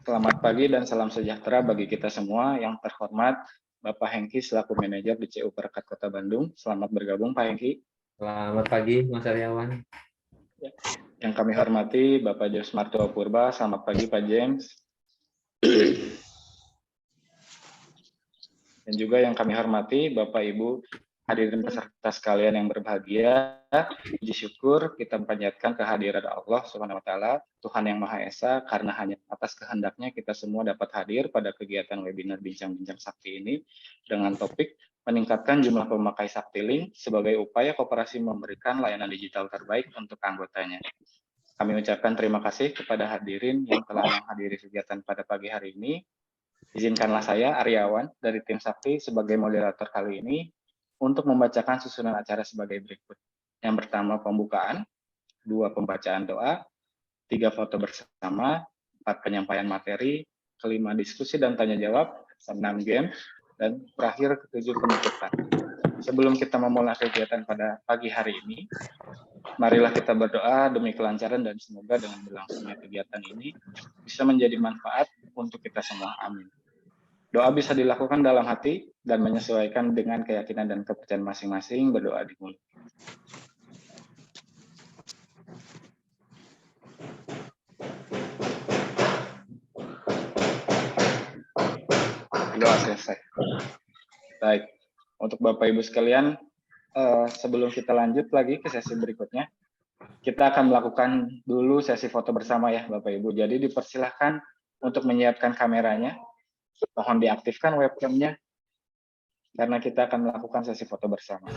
Selamat pagi dan salam sejahtera bagi kita semua. Yang terhormat Bapak Hengki selaku manajer di CU Perekat Kota Bandung. Selamat bergabung Pak Hengki. Selamat pagi Mas Aryawan. Yang kami hormati Bapak James Martua Purba. Selamat pagi Pak James. Dan juga yang kami hormati Bapak Ibu hadirin peserta sekalian yang berbahagia. Puji syukur kita panjatkan kehadiran Allah Subhanahu wa taala, Tuhan yang Maha Esa, karena hanya atas kehendaknya kita semua dapat hadir pada kegiatan webinar Bincang-bincang Sakti ini dengan topik meningkatkan jumlah pemakai Saktiling sebagai upaya koperasi memberikan layanan digital terbaik untuk anggotanya. Kami ucapkan terima kasih kepada hadirin yang telah menghadiri kegiatan pada pagi hari ini. Izinkanlah saya, Aryawan, dari tim Sakti sebagai moderator kali ini untuk membacakan susunan acara sebagai berikut. Yang pertama pembukaan, 2 pembacaan doa, 3 foto bersama, 4 penyampaian materi, 5 diskusi dan tanya jawab, 6 game, dan terakhir ke-7 penutupan. Sebelum kita memulai kegiatan pada pagi hari ini, marilah kita berdoa demi kelancaran dan semoga dengan berlangsungnya kegiatan ini bisa menjadi manfaat untuk kita semua. Amin. Doa bisa dilakukan dalam hati dan menyesuaikan dengan keyakinan dan kepercayaan masing-masing. Berdoa di mulut. Doa selesai. Baik, untuk Bapak Ibu sekalian, sebelum kita lanjut lagi ke sesi berikutnya, kita akan melakukan dulu sesi foto bersama ya Bapak Ibu. Jadi dipersilahkan untuk menyiapkan kameranya, mohon diaktifkan webcamnya, karena kita akan melakukan sesi foto bersama.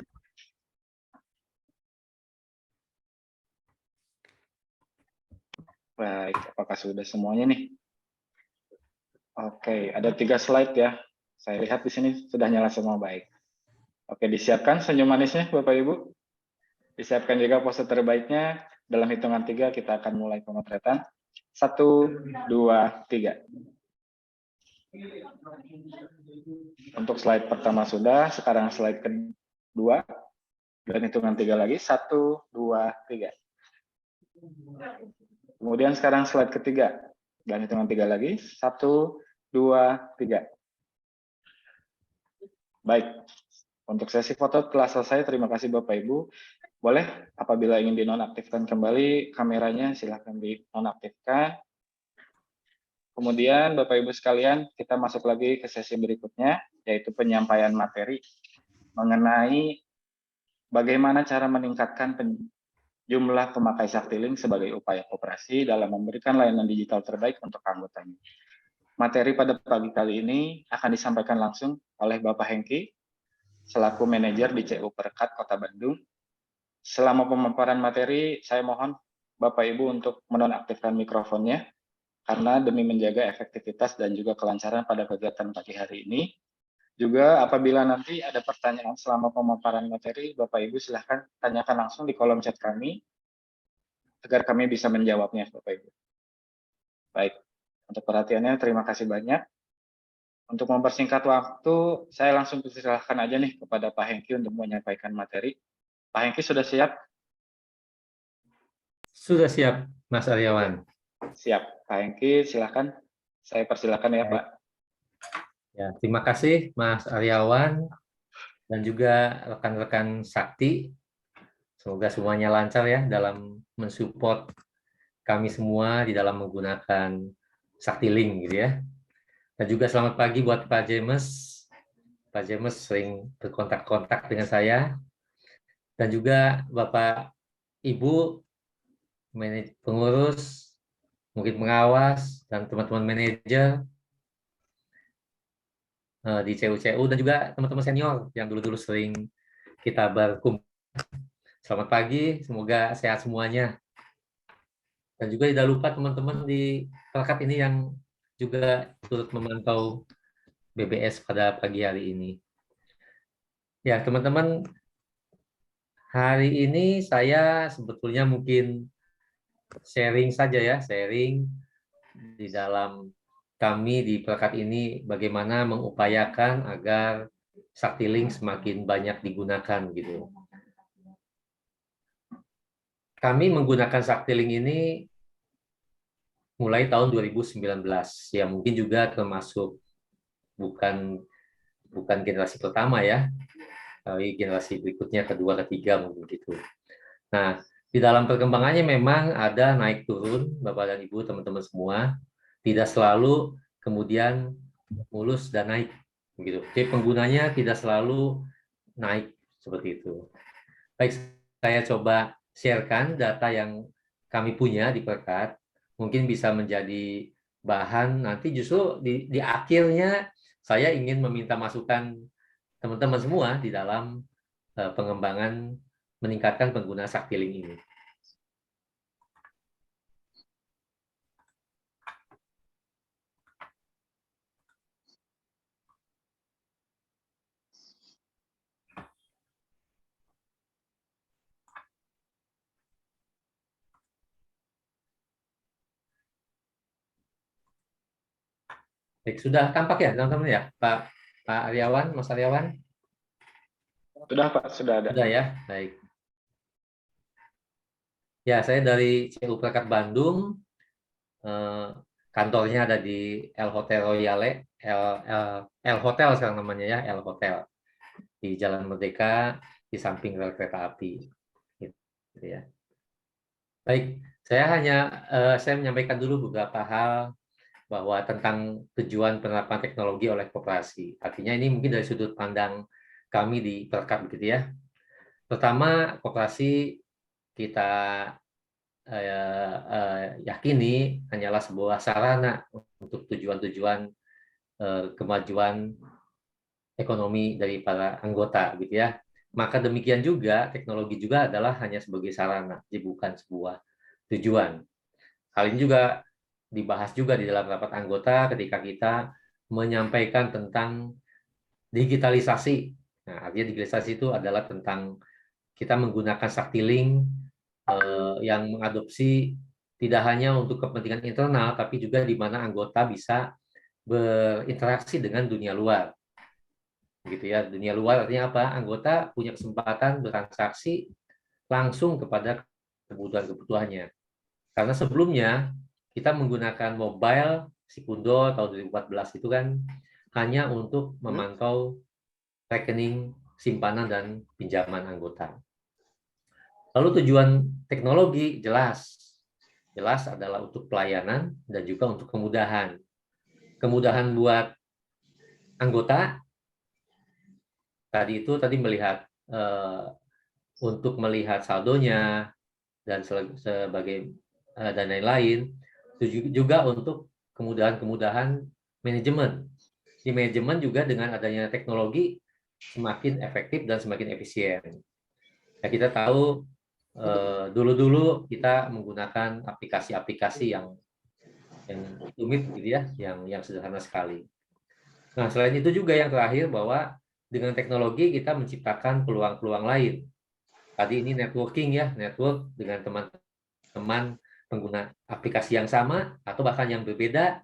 Baik, apakah sudah semuanya nih? Oke, ada 3 slide ya. Saya lihat di sini sudah nyala semua, baik. Oke, disiapkan senyum manisnya Bapak Ibu. Disiapkan juga pose terbaiknya. Dalam hitungan 3 kita akan mulai pemotretan. 1, 2, 3. Untuk slide pertama sudah, sekarang slide kedua. Dan hitungan 3 lagi. 1, 2, 3. Kemudian sekarang slide ketiga. Dan hitungan 3 lagi. 1, 2, 3. Baik, untuk sesi foto telah selesai. Terima kasih Bapak Ibu. Boleh apabila ingin dinonaktifkan kembali kameranya, silahkan dinonaktifkan. Kemudian Bapak Ibu sekalian, kita masuk lagi ke sesi berikutnya, yaitu penyampaian materi mengenai bagaimana cara meningkatkan jumlah pemakai Saktiling sebagai upaya koperasi dalam memberikan layanan digital terbaik untuk anggotanya. Materi pada pagi kali ini akan disampaikan langsung oleh Bapak Hengki, selaku manajer di CU Perekat Kota Bandung. Selama pemaparan materi, saya mohon Bapak Ibu untuk menonaktifkan mikrofonnya, karena demi menjaga efektivitas dan juga kelancaran pada kegiatan pagi hari ini. Juga apabila nanti ada pertanyaan selama pemaparan materi, Bapak Ibu silahkan tanyakan langsung di kolom chat kami, agar kami bisa menjawabnya, Bapak Ibu. Baik, untuk perhatiannya terima kasih banyak. Untuk mempersingkat waktu, saya langsung persilahkan aja nih kepada Pak Hengki untuk menyampaikan materi. Pak Hengki sudah siap? Sudah siap, Mas Aryawan. Siap, Pak Hengki silahkan. Saya persilahkan ya, Pak. Ya, terima kasih Mas Aryawan dan juga rekan-rekan Sakti. Semoga semuanya lancar ya dalam mensupport kami semua di dalam menggunakan Saktiling gitu ya. Dan juga selamat pagi buat Pak James. Pak James sering berkontak-kontak dengan saya. Dan juga Bapak Ibu pengurus, mungkin pengawas, dan teman-teman manajer di CU-CU, dan juga teman-teman senior yang dulu-dulu sering kita berkumpul. Selamat pagi, semoga sehat semuanya. Dan juga tidak lupa teman-teman di perangkat ini yang juga turut memantau BBS pada pagi hari ini. Ya, teman-teman, hari ini saya sebetulnya mungkin sharing saja ya, sharing di dalam kami di perangkat ini bagaimana mengupayakan agar Saktiling semakin banyak digunakan gitu. Kami menggunakan Saktiling ini mulai tahun 2019. Ya mungkin juga termasuk bukan generasi pertama ya, tapi generasi berikutnya, kedua, ketiga mungkin gitu. Nah, di dalam perkembangannya memang ada naik turun, Bapak dan Ibu, teman-teman semua. Tidak selalu kemudian mulus dan naik begitu. Jadi penggunanya tidak selalu naik seperti itu. Baik, saya coba sharekan data yang kami punya di Perkat, mungkin bisa menjadi bahan nanti justru di akhirnya saya ingin meminta masukan teman-teman semua di dalam pengembangan meningkatkan pengguna Saktiling ini. Baik, sudah tampak ya teman-teman ya, Pak Aryawan, Mas Aryawan? Sudah Pak, sudah ada. Sudah ya, baik. Ya, saya dari CU Perkat Bandung. Kantornya ada di El Hotel Royale, El Hotel sekarang namanya ya, El Hotel di Jalan Merdeka di samping rel kereta api. Gitu ya. Baik, saya menyampaikan dulu beberapa hal bahwa tentang tujuan penerapan teknologi oleh koperasi. Artinya ini mungkin dari sudut pandang kami di Perkat begitu ya. Pertama, koperasi kita yakini hanyalah sebuah sarana untuk tujuan-tujuan kemajuan ekonomi dari para anggota gitu ya. Maka demikian juga teknologi juga adalah hanya sebagai sarana, jadi bukan sebuah tujuan. Hal ini juga dibahas juga di dalam rapat anggota ketika kita menyampaikan tentang digitalisasi. Nah, artinya digitalisasi itu adalah tentang kita menggunakan Saktiling yang mengadopsi tidak hanya untuk kepentingan internal, tapi juga di mana anggota bisa berinteraksi dengan dunia luar. Gitu ya, dunia luar artinya apa? Anggota punya kesempatan bertransaksi langsung kepada kebutuhan-kebutuhannya. Karena sebelumnya kita menggunakan mobile Sikundo tahun 2014 itu kan hanya untuk memantau rekening simpanan dan pinjaman anggota. Lalu tujuan teknologi jelas adalah untuk pelayanan dan juga untuk kemudahan. Kemudahan buat anggota tadi melihat untuk melihat saldonya dan sebagai dan lain-lain, juga untuk kemudahan-kemudahan manajemen. Di manajemen juga dengan adanya teknologi semakin efektif dan semakin efisien. Ya, kita tahu dulu-dulu kita menggunakan aplikasi-aplikasi yang rumit gitu ya, yang sederhana sekali. Nah, selain itu juga yang terakhir bahwa dengan teknologi kita menciptakan peluang-peluang lain. Tadi ini networking ya, network dengan teman-teman pengguna aplikasi yang sama atau bahkan yang berbeda.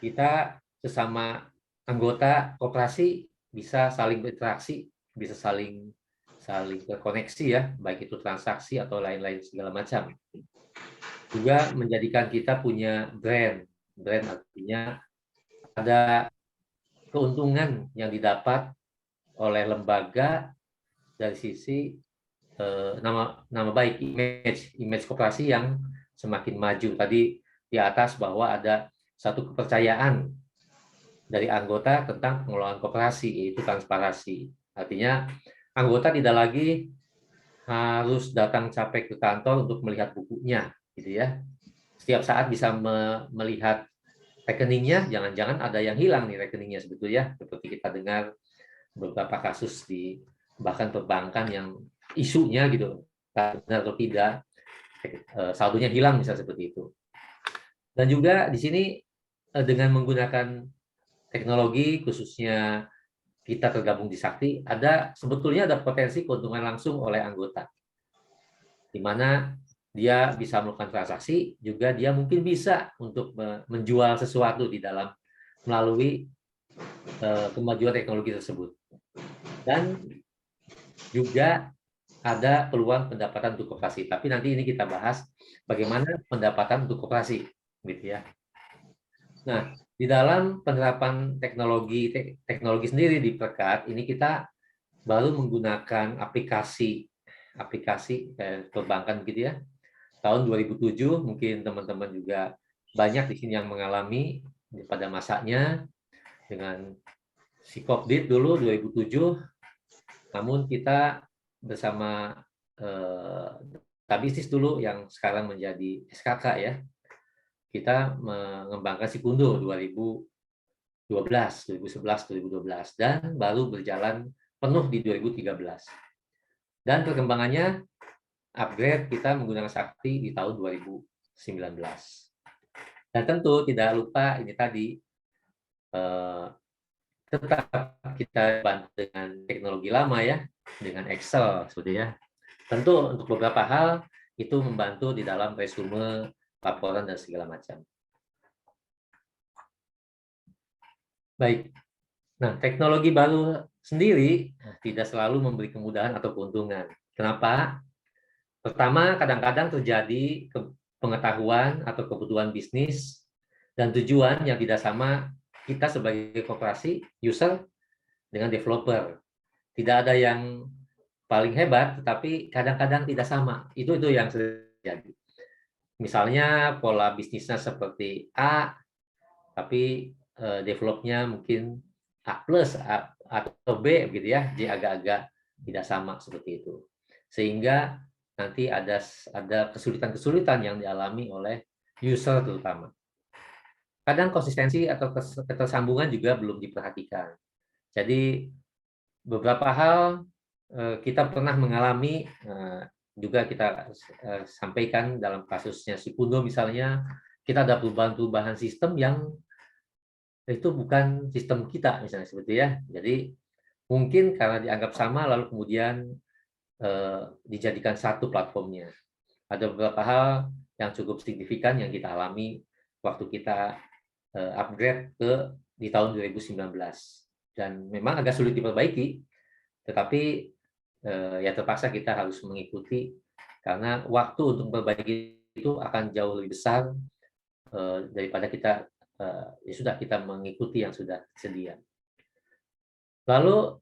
Kita sesama anggota koperasi bisa saling berinteraksi, bisa saling terkoneksi ya, baik itu transaksi atau lain-lain segala macam. Juga menjadikan kita punya brand artinya ada keuntungan yang didapat oleh lembaga dari sisi nama baik, image koperasi yang semakin maju. Tadi di atas bahwa ada satu kepercayaan dari anggota tentang pengelolaan koperasi, yaitu transparansi. Artinya anggota tidak lagi harus datang capek ke kantor untuk melihat bukunya, gitu ya. Setiap saat bisa melihat rekeningnya, jangan-jangan ada yang hilang nih rekeningnya sebetulnya, seperti kita dengar beberapa kasus di bahkan perbankan yang isunya gitu, benar atau tidak, saldonya hilang misalnya seperti itu. Dan juga di sini dengan menggunakan teknologi, khususnya kita tergabung di Sakti, sebetulnya ada potensi keuntungan langsung oleh anggota, di mana dia bisa melakukan transaksi, juga dia mungkin bisa untuk menjual sesuatu di dalam melalui kemajuan teknologi tersebut. Dan juga ada peluang pendapatan untuk koperasi. Tapi nanti ini kita bahas bagaimana pendapatan untuk koperasi, gitu ya. Nah, di dalam penerapan teknologi sendiri di Perkat ini kita baru menggunakan aplikasi perbankan gitu ya. Tahun 2007 mungkin teman-teman juga banyak di sini yang mengalami pada masanya dengan si Kopdit dulu 2007. Namun kita bersama Tabisnis dulu yang sekarang menjadi SKK ya, kita mengembangkan Sikundo 2012, 2011, 2012 dan baru berjalan penuh di 2013. Dan perkembangannya upgrade kita menggunakan Sakti di tahun 2019. Dan tentu tidak lupa ini tadi tetap kita bantu dengan teknologi lama ya, dengan Excel seperti ya. Tentu untuk beberapa hal itu membantu di dalam resume, laporan dan segala macam. Baik. Nah, teknologi baru sendiri tidak selalu memberi kemudahan atau keuntungan. Kenapa? Pertama, kadang-kadang terjadi pengetahuan atau kebutuhan bisnis dan tujuan yang tidak sama kita sebagai koperasi, user, dengan developer. Tidak ada yang paling hebat, tetapi kadang-kadang tidak sama. Itu yang terjadi. Misalnya pola bisnisnya seperti A, tapi developnya mungkin A plus atau B gitu ya, jadi agak-agak tidak sama seperti itu. Sehingga nanti ada kesulitan-kesulitan yang dialami oleh user terutama. Kadang konsistensi atau ketersambungan juga belum diperhatikan. Jadi beberapa hal kita pernah mengalami, juga kita sampaikan dalam kasusnya Sikundo misalnya, kita ada perubahan-perubahan sistem yang itu bukan sistem kita misalnya seperti ya. Jadi mungkin karena dianggap sama lalu kemudian dijadikan satu platformnya. Ada beberapa hal yang cukup signifikan yang kita alami waktu kita upgrade di tahun 2019 dan memang agak sulit diperbaiki, tetapi ya terpaksa kita harus mengikuti karena waktu untuk memperbaiki itu akan jauh lebih besar daripada kita ya sudah kita mengikuti yang sudah sedia. Lalu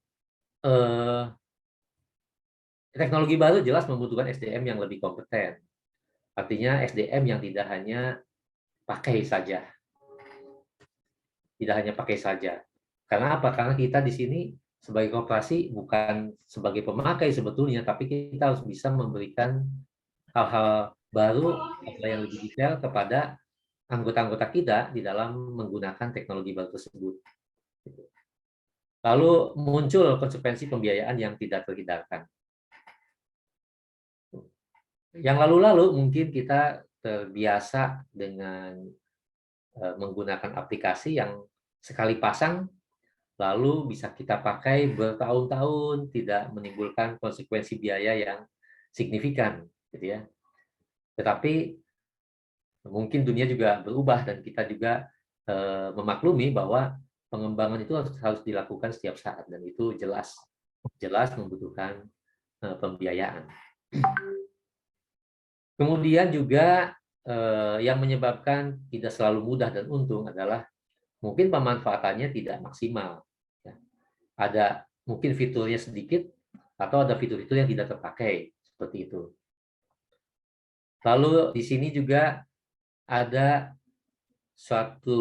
teknologi baru jelas membutuhkan SDM yang lebih kompeten. Artinya SDM yang tidak hanya pakai saja. Tidak hanya pakai saja. Karena apa? Karena kita di sini sebagai koperasi bukan sebagai pemakai sebetulnya, tapi kita harus bisa memberikan hal-hal baru yang lebih detail kepada anggota-anggota kita di dalam menggunakan teknologi baru tersebut. Lalu muncul konsekuensi pembiayaan yang tidak terhindarkan. Yang lalu-lalu mungkin kita terbiasa dengan menggunakan aplikasi yang sekali pasang lalu bisa kita pakai bertahun-tahun tidak menimbulkan konsekuensi biaya yang signifikan, gitu ya. Tetapi mungkin dunia juga berubah dan kita juga memaklumi bahwa pengembangan itu harus dilakukan setiap saat dan itu jelas membutuhkan pembiayaan. Kemudian juga yang menyebabkan tidak selalu mudah dan untung adalah mungkin pemanfaatannya tidak maksimal. Ada mungkin fiturnya sedikit atau ada fitur-fitur yang tidak terpakai seperti itu. Lalu di sini juga ada suatu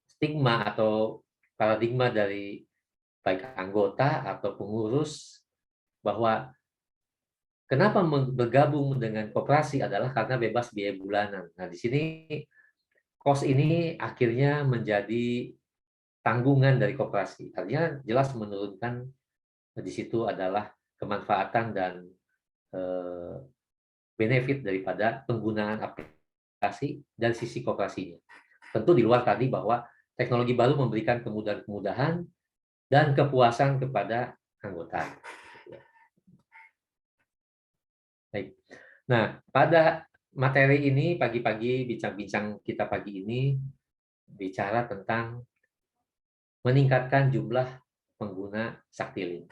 stigma atau paradigma dari baik anggota atau pengurus bahwa kenapa bergabung dengan koperasi adalah karena bebas biaya bulanan. Nah, di sini kos ini akhirnya menjadi tanggungan dari koperasi. Artinya jelas menurunkan di situ adalah kemanfaatan dan benefit daripada penggunaan aplikasi dari sisi koperasinya. Tentu di luar tadi bahwa teknologi baru memberikan kemudahan-kemudahan dan kepuasan kepada anggota. Baik. Nah, pada materi ini pagi-pagi bincang-bincang kita pagi ini bicara tentang meningkatkan jumlah pengguna Saktilink.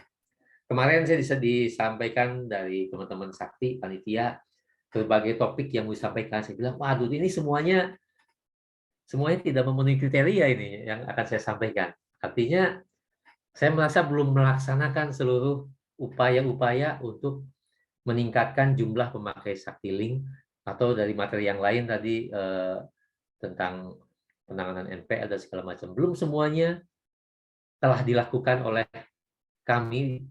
kemarin saya bisa disampaikan dari teman-teman sakti panitia berbagai topik yang disampaikan. Saya bilang, waduh ini semuanya tidak memenuhi kriteria ini yang akan saya sampaikan. Artinya saya merasa belum melaksanakan seluruh upaya-upaya untuk meningkatkan jumlah pemakai Saktiling, atau dari materi yang lain tadi tentang penanganan NPL dan segala macam. Belum semuanya telah dilakukan oleh kami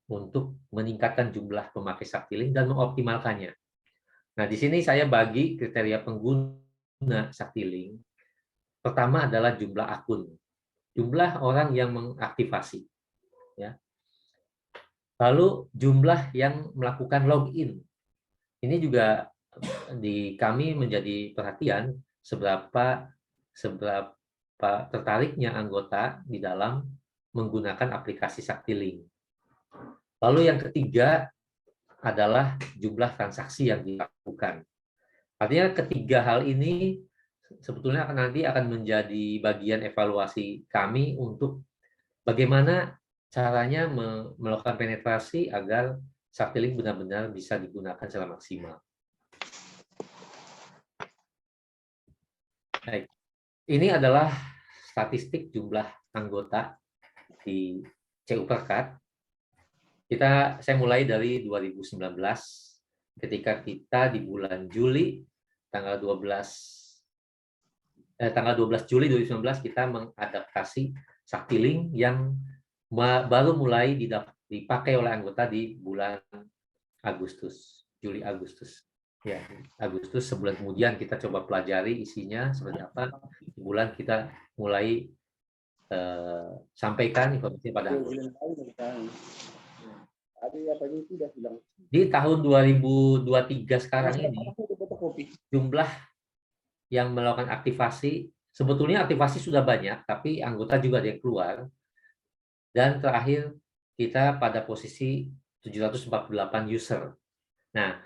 untuk meningkatkan jumlah pemakai Saktiling dan mengoptimalkannya. Nah, di sini saya bagi kriteria pengguna Saktiling. Pertama adalah jumlah akun, jumlah orang yang mengaktifasi, ya. Lalu jumlah yang melakukan login. Ini juga di kami menjadi perhatian seberapa tertariknya anggota di dalam menggunakan aplikasi Saktiling. Lalu yang ketiga adalah jumlah transaksi yang dilakukan. Artinya ketiga hal ini sebetulnya nanti akan menjadi bagian evaluasi kami untuk bagaimana caranya melakukan penetrasi agar Saktiling benar-benar bisa digunakan secara maksimal. Baik. Ini adalah statistik jumlah anggota di CU Perkat. Saya mulai dari 2019 ketika kita di bulan Juli tanggal 12 Juli 2019 kita mengadaptasi Saktiling yang baru mulai dipakai oleh anggota di bulan Agustus, Juli Agustus. Ya, Agustus sebulan kemudian kita coba pelajari isinya seperti apa. Sebulan kita mulai sampaikan informasi pada anggota. Di tahun 2023 sekarang ini jumlah yang melakukan aktivasi, sebetulnya aktivasi sudah banyak, tapi anggota juga ada yang keluar. Dan terakhir kita pada posisi 748 user. Nah,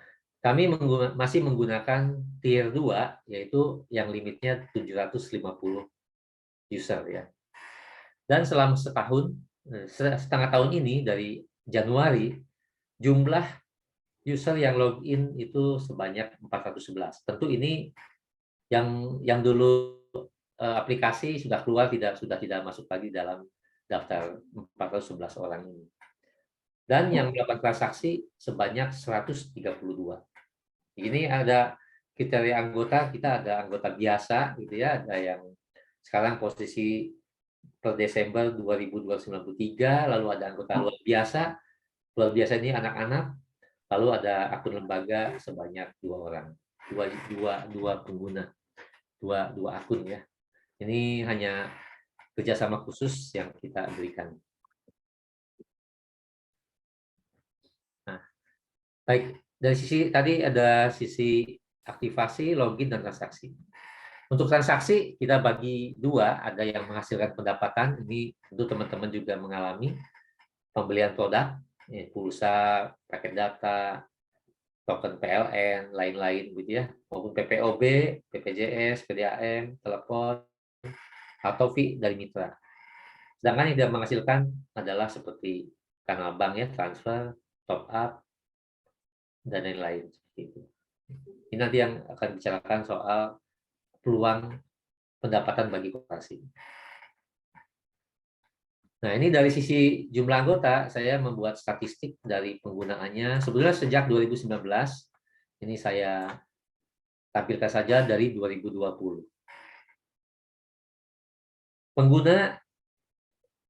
kami masih menggunakan tier 2, yaitu yang limitnya 750 user, ya. Dan selama setengah tahun ini, dari Januari, jumlah user yang login itu sebanyak 411. Tentu ini yang dulu aplikasi sudah keluar, sudah tidak masuk lagi dalam daftar 411 orang ini. Dan yang melakukan transaksi sebanyak 132. Ini ada kriteria anggota, kita ada anggota biasa gitu ya, ada yang sekarang posisi per Desember 2293, lalu ada anggota luar biasa. Luar biasa ini anak-anak, lalu ada akun lembaga sebanyak 2 orang, dua pengguna, dua akun, ya. Ini hanya kerjasama khusus yang kita berikan. Nah, baik, dari sisi tadi ada sisi aktivasi, login, dan transaksi. Untuk transaksi kita bagi dua, ada yang menghasilkan pendapatan, ini tentu teman-teman juga mengalami pembelian produk, pulsa, paket data, token PLN, lain-lain gitu ya, maupun PPOB, BPJS, PDAM, telepon, atau fee dari mitra. Sedangkan yang tidak menghasilkan adalah seperti kanal bank, ya, transfer, top up, dan lain-lain seperti itu. Ini nanti yang akan bicarakan soal peluang pendapatan bagi koperasi. Nah, ini dari sisi jumlah anggota, saya membuat statistik dari penggunaannya. Sebenarnya sejak 2019, ini saya tampilkan saja dari 2020. Pengguna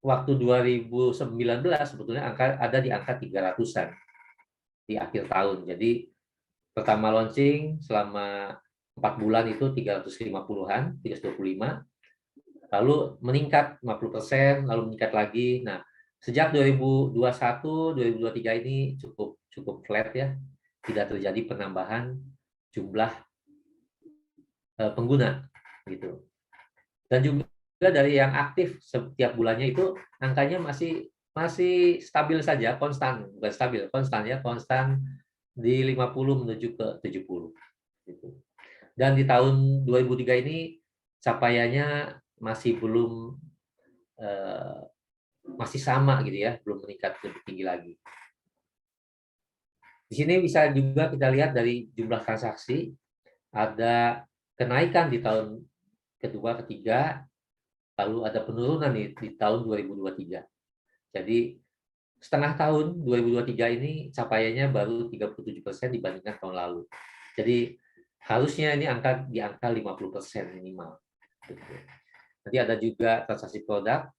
waktu 2019 sebetulnya ada di angka 300-an di akhir tahun. Jadi pertama launching selama 4 bulan itu 350-an, 325, lalu meningkat 50%, lalu meningkat lagi. Nah, sejak 2021, 2023 ini cukup flat, ya. Tidak terjadi penambahan jumlah pengguna gitu. Dan juga dari yang aktif setiap bulannya itu angkanya masih stabil saja, konstan, bukan stabil, konstan, ya, konstan di 50 menuju ke 70 gitu. Dan di tahun 2003 ini capaiannya masih belum masih sama gitu ya, belum meningkat lebih tinggi lagi. Di sini bisa juga kita lihat dari jumlah transaksi, ada kenaikan di tahun kedua, ketiga, lalu ada penurunan di tahun 2023. Jadi setengah tahun 2023 ini capaiannya baru 37% dibandingkan tahun lalu. Jadi harusnya ini di angka 50% minimal. Nanti ada juga transaksi produk,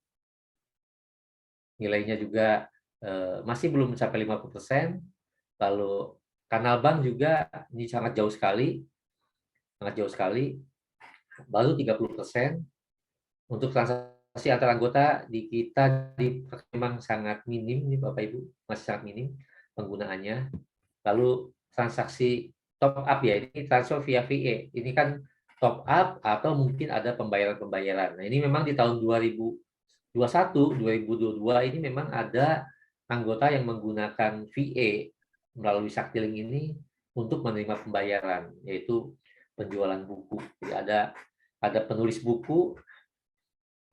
nilainya juga masih belum mencapai 50%. Lalu kanal bank juga ini sangat jauh sekali, baru 30%. Untuk transaksi antar anggota di kita memang sangat minim nih Bapak Ibu, masih sangat minim penggunaannya. Lalu transaksi top up ya, ini transfer via VE. Ini kan top up atau mungkin ada pembayaran-pembayaran. Nah, ini memang di tahun 2021, 2022 ini memang ada anggota yang menggunakan VE melalui Saktiling ini untuk menerima pembayaran, yaitu penjualan buku. Jadi ada penulis buku,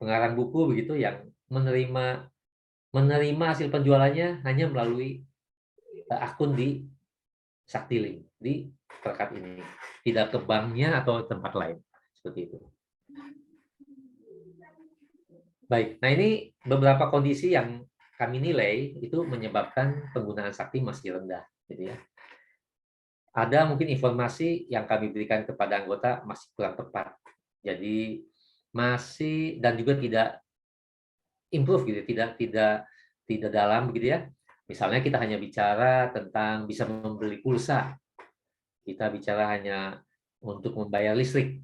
pengarang buku begitu yang menerima hasil penjualannya hanya melalui akun di Saktiling di perkat ini, tidak ke banknya atau tempat lain seperti itu. Baik, nah ini beberapa kondisi yang kami nilai itu menyebabkan penggunaan sakti masih rendah, gitu ya. Ada mungkin informasi yang kami berikan kepada anggota masih kurang tepat, jadi masih dan juga tidak improve gitu, tidak dalam begitu ya. Misalnya kita hanya bicara tentang bisa membeli pulsa, kita bicara hanya untuk membayar listrik,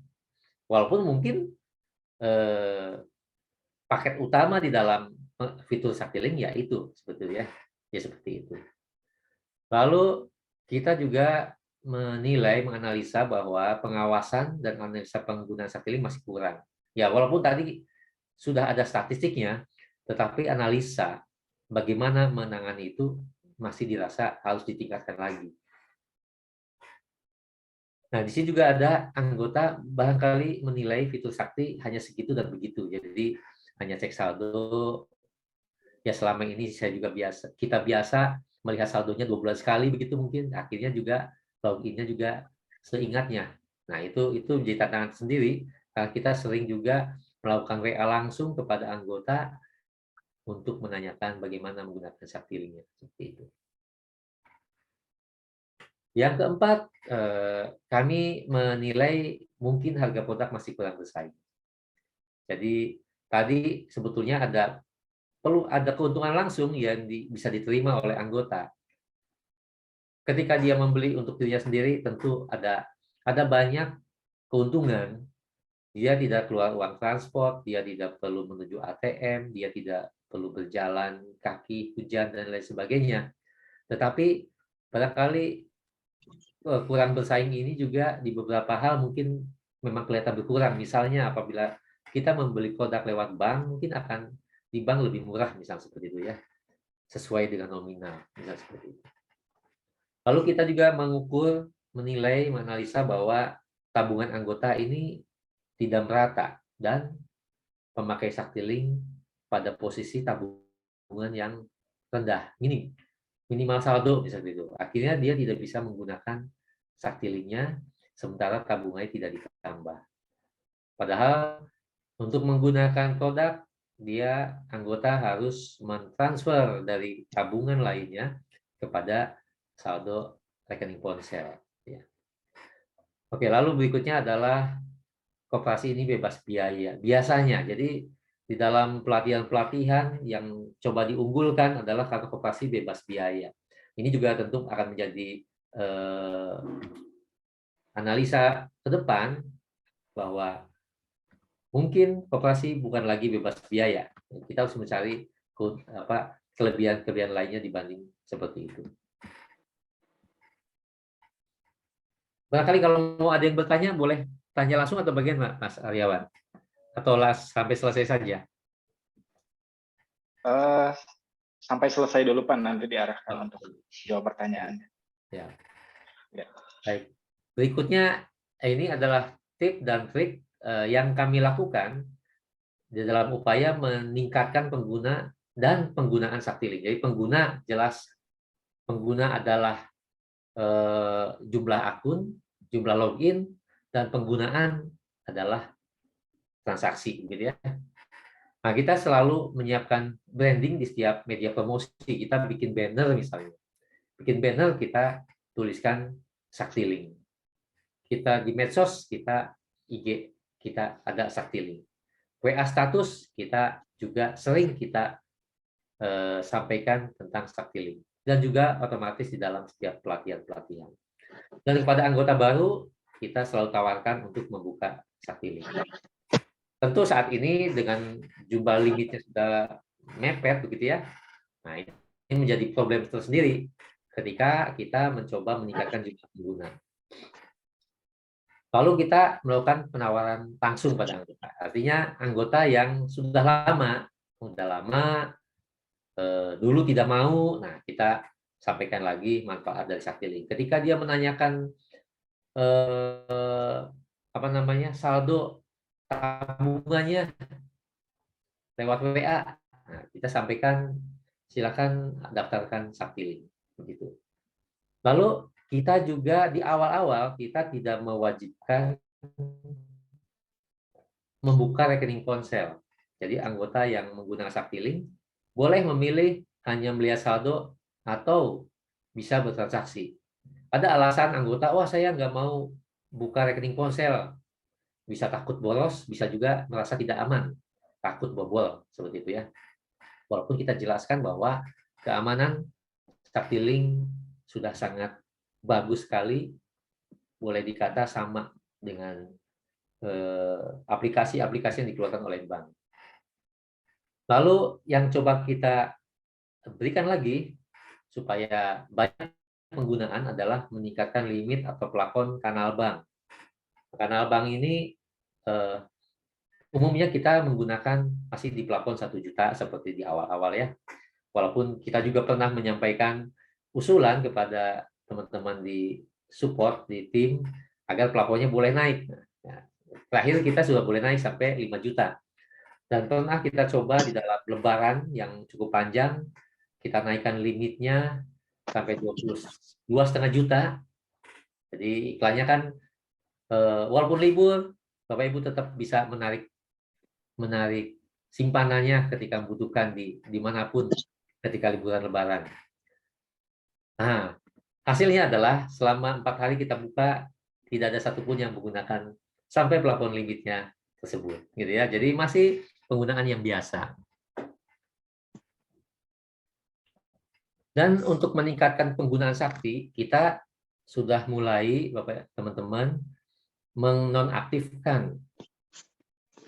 walaupun mungkin paket utama di dalam fitur Saktiling ya itu sebetulnya ya seperti itu. Lalu kita juga menganalisa bahwa pengawasan dan analisa penggunaan Saktiling masih kurang. Ya walaupun tadi sudah ada statistiknya, tetapi analisa bagaimana menangani itu masih dirasa harus ditingkatkan lagi. Nah, di sini juga ada anggota barangkali menilai fitur Sakti hanya segitu dan begitu. Jadi hanya cek saldo. Ya selama ini kita biasa melihat saldonya 2 bulan sekali begitu mungkin. Akhirnya juga loginnya juga seingatnya. Nah, itu menjadi tantangan sendiri karena kita sering juga melakukan WA langsung kepada anggota untuk menanyakan bagaimana menggunakan Saktilingnya seperti itu. Yang keempat, kami menilai mungkin harga produk masih kurang bersaing. Jadi tadi sebetulnya perlu ada keuntungan langsung yang bisa diterima oleh anggota. Ketika dia membeli untuk dirinya sendiri, tentu ada banyak keuntungan. Dia tidak keluar uang transport, dia tidak perlu menuju ATM, dia tidak perlu berjalan kaki, hujan, dan lain sebagainya. Tetapi barangkali kurang bersaing ini juga di beberapa hal mungkin memang kelihatan berkurang. Misalnya apabila kita membeli produk lewat bank, mungkin akan di bank lebih murah, misalnya seperti itu ya, sesuai dengan nominal, misalnya seperti itu. Lalu kita juga menilai, menganalisa bahwa tabungan anggota ini tidak merata dan pemakai Saktiling pada posisi tabungan yang rendah, minimal saldo misalnya itu. Akhirnya dia tidak bisa menggunakan Saktilingnya, sementara tabungannya tidak ditambah. Padahal untuk menggunakan produk, anggota harus mentransfer dari tabungan lainnya kepada saldo rekening ponsel. Ya. Oke, lalu berikutnya adalah koperasi ini bebas biaya. Biasanya, jadi di dalam pelatihan-pelatihan yang coba diunggulkan adalah karena koperasi bebas biaya. Ini juga tentu akan menjadi analisa ke depan bahwa mungkin koperasi bukan lagi bebas biaya. Kita harus mencari kelebihan-kelebihan lainnya dibanding seperti itu. Barangkali kalau mau ada yang bertanya, boleh tanya langsung atau bagaimana, Mas Aryawan? Atau sampai selesai saja? Sampai selesai dulu, Pak. Nanti diarahkan untuk jawab pertanyaannya. Ya. Baik. Berikutnya, ini adalah tip dan trik yang kami lakukan di dalam upaya meningkatkan pengguna dan penggunaan Saktiling. Jadi pengguna jelas, pengguna adalah jumlah akun, jumlah login, dan penggunaan adalah transaksi, gitu ya. Nah, kita selalu menyiapkan branding di setiap media promosi. Kita bikin banner misalnya. Bikin banner, kita tuliskan Saktiling. Kita di medsos, kita IG, kita ada Saktiling. WA status, kita juga sering kita sampaikan tentang Saktiling. Dan juga otomatis di dalam setiap pelatihan-pelatihan. Dan kepada anggota baru, kita selalu tawarkan untuk membuka Saktiling. Tentu saat ini dengan jumlah limitnya sudah mepet, begitu ya. Nah, ini menjadi problem tersendiri ketika kita mencoba meningkatkan jumlah pengguna. Lalu kita melakukan penawaran langsung pada anggota. Artinya anggota yang sudah lama dulu tidak mau, nah kita sampaikan lagi manfaat dari Saktiling. Ketika dia menanyakan saldo tabungannya lewat WA, nah, kita sampaikan silakan daftarkan Saktiling, begitu. Lalu kita juga di awal-awal kita tidak mewajibkan membuka rekening ponsel. Jadi anggota yang menggunakan Saktiling boleh memilih hanya melihat saldo atau bisa bertransaksi. Ada alasan anggota, wah saya nggak mau buka rekening ponsel, bisa takut bolos, bisa juga merasa tidak aman, takut bobol, seperti itu ya. Walaupun kita jelaskan bahwa keamanan Saktiling sudah sangat bagus sekali, boleh dikata sama dengan aplikasi-aplikasi yang dikeluarkan oleh bank. Lalu yang coba kita berikan lagi supaya banyak penggunaan adalah meningkatkan limit atau plafon kanal bank. Kanal bank ini umumnya kita menggunakan masih di plafon 1 juta seperti di awal-awal ya. Walaupun kita juga pernah menyampaikan usulan kepada teman-teman di support di tim agar plafonnya boleh naik. Nah, terakhir kita sudah boleh naik sampai 5 juta. Dan pernah kita coba di dalam lebaran yang cukup panjang, kita naikkan limitnya sampai 22,5 juta. Jadi iklannya kan walaupun libur, Bapak Ibu tetap bisa menarik simpanannya ketika membutuhkan dimanapun ketika liburan lebaran. Nah, hasilnya adalah selama 4 hari kita buka, tidak ada satupun yang menggunakan sampai plafon limitnya tersebut, gitu ya. Jadi masih penggunaan yang biasa. Dan untuk meningkatkan penggunaan Sakti, kita sudah mulai, Bapak teman-teman, menonaktifkan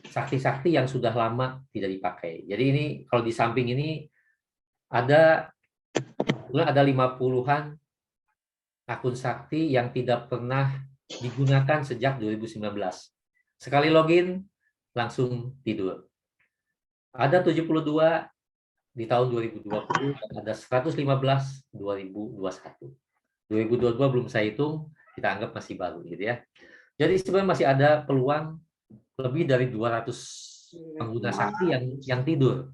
Sakti-Sakti yang sudah lama tidak dipakai. Jadi ini kalau di samping ini ada 50-an akun Sakti yang tidak pernah digunakan sejak 2019. Sekali login langsung tidur. Ada 72 di tahun 2020 dan ada 115 2021. 2022 belum saya hitung, kita anggap masih baru gitu ya. Jadi sebenarnya masih ada peluang lebih dari 200 pengguna Sakti yang tidur.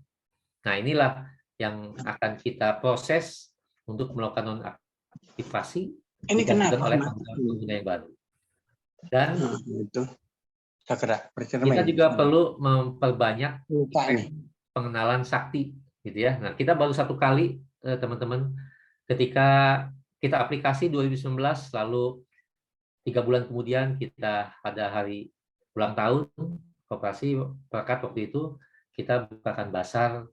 Nah, inilah yang akan kita proses untuk melakukan nonaktifasi ini kenapa oleh pengguna yang baru. Dan itu kita juga perlu memperbanyak pengenalan Sakti, gitu ya. Nah, kita baru 1 kali, teman-teman, ketika kita aplikasi 2019, lalu 3 bulan kemudian kita ada hari ulang tahun koperasi perangkat waktu itu kita bukakan basar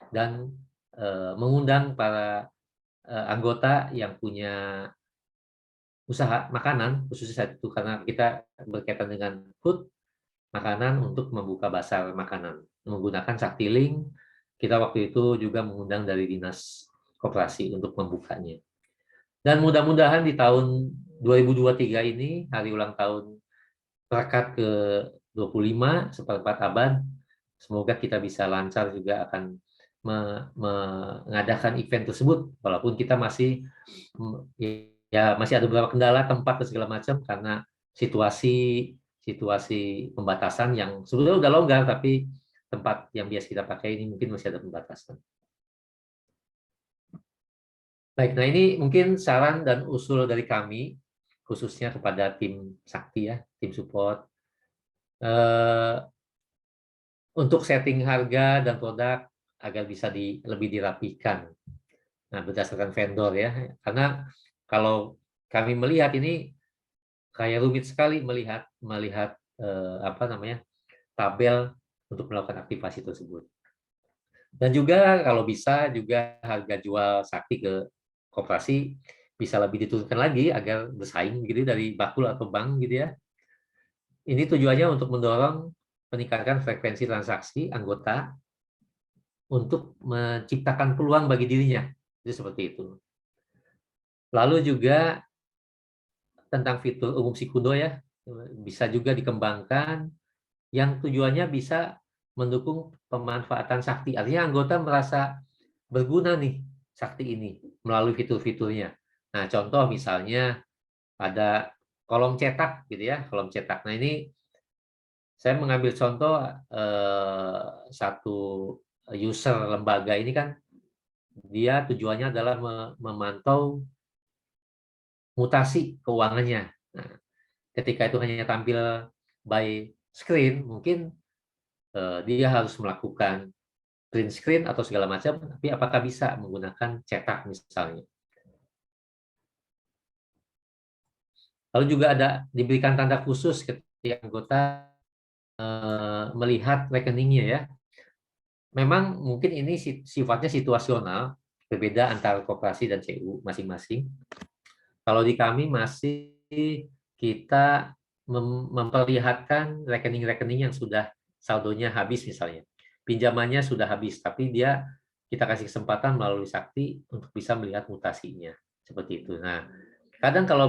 dan mengundang para anggota yang punya usaha makanan, khususnya saat itu karena kita berkaitan dengan food makanan, untuk membuka basar makanan menggunakan Saktiling. Kita waktu itu juga mengundang dari dinas koperasi untuk membukanya. Dan mudah-mudahan di tahun 2023 ini, hari ulang tahun Perkat ke-25, seperempat abad, semoga kita bisa lancar juga akan mengadakan event tersebut, walaupun kita masih ada beberapa kendala tempat dan segala macam karena situasi pembatasan yang sebetulnya udah longgar, tapi tempat yang biasa kita pakai ini mungkin masih ada pembatasan. Baik, nah ini mungkin saran dan usul dari kami, khususnya kepada tim Sakti ya, tim support. Eh, untuk setting harga dan produk agar bisa lebih dirapikan. Nah, berdasarkan vendor ya. Karena kalau kami melihat ini kayak rumit sekali melihat melihat apa namanya tabel untuk melakukan aktivasi tersebut. Dan juga kalau bisa juga harga jual sakti ke koperasi bisa lebih diturunkan lagi agar bersaing gitu dari bakul atau bank gitu ya. Ini tujuannya untuk mendorong meningkatkan frekuensi transaksi anggota untuk menciptakan peluang bagi dirinya. Itu seperti itu. Lalu juga tentang fitur umum Sikundo ya, bisa juga dikembangkan yang tujuannya bisa mendukung pemanfaatan sakti. Artinya anggota merasa berguna nih sakti ini melalui fitur-fiturnya. Nah, contoh misalnya ada kolom cetak gitu ya, kolom cetak. Nah, ini saya mengambil contoh satu user lembaga ini kan dia tujuannya adalah memantau mutasi keuangannya. Nah, ketika itu hanya tampil by screen, mungkin dia harus melakukan print screen atau segala macam, tapi apakah bisa menggunakan cetak misalnya. Lalu juga ada diberikan tanda khusus ketika anggota melihat rekeningnya ya. Memang mungkin ini sifatnya situasional, berbeda antara koperasi dan CU masing-masing. Kalau di kami masih kita memperlihatkan rekening-rekening yang sudah saldonya habis misalnya. Pinjamannya sudah habis, tapi kita kasih kesempatan melalui Sakti untuk bisa melihat mutasinya. Seperti itu. Nah, kadang kalau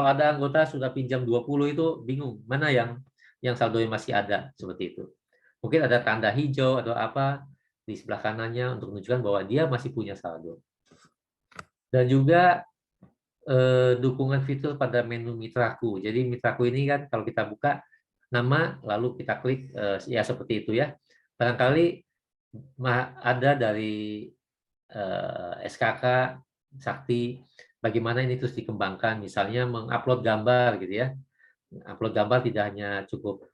ada anggota sudah pinjam 20 itu bingung, mana yang saldonya masih ada, seperti itu. Mungkin ada tanda hijau atau apa di sebelah kanannya untuk menunjukkan bahwa dia masih punya saldo. Dan juga dukungan fitur pada menu mitraku. Jadi mitraku ini kan kalau kita buka nama lalu kita klik ya seperti itu ya. Barangkali ada dari SKK Sakti bagaimana ini terus dikembangkan, misalnya mengupload gambar gitu ya. Upload gambar tidak hanya cukup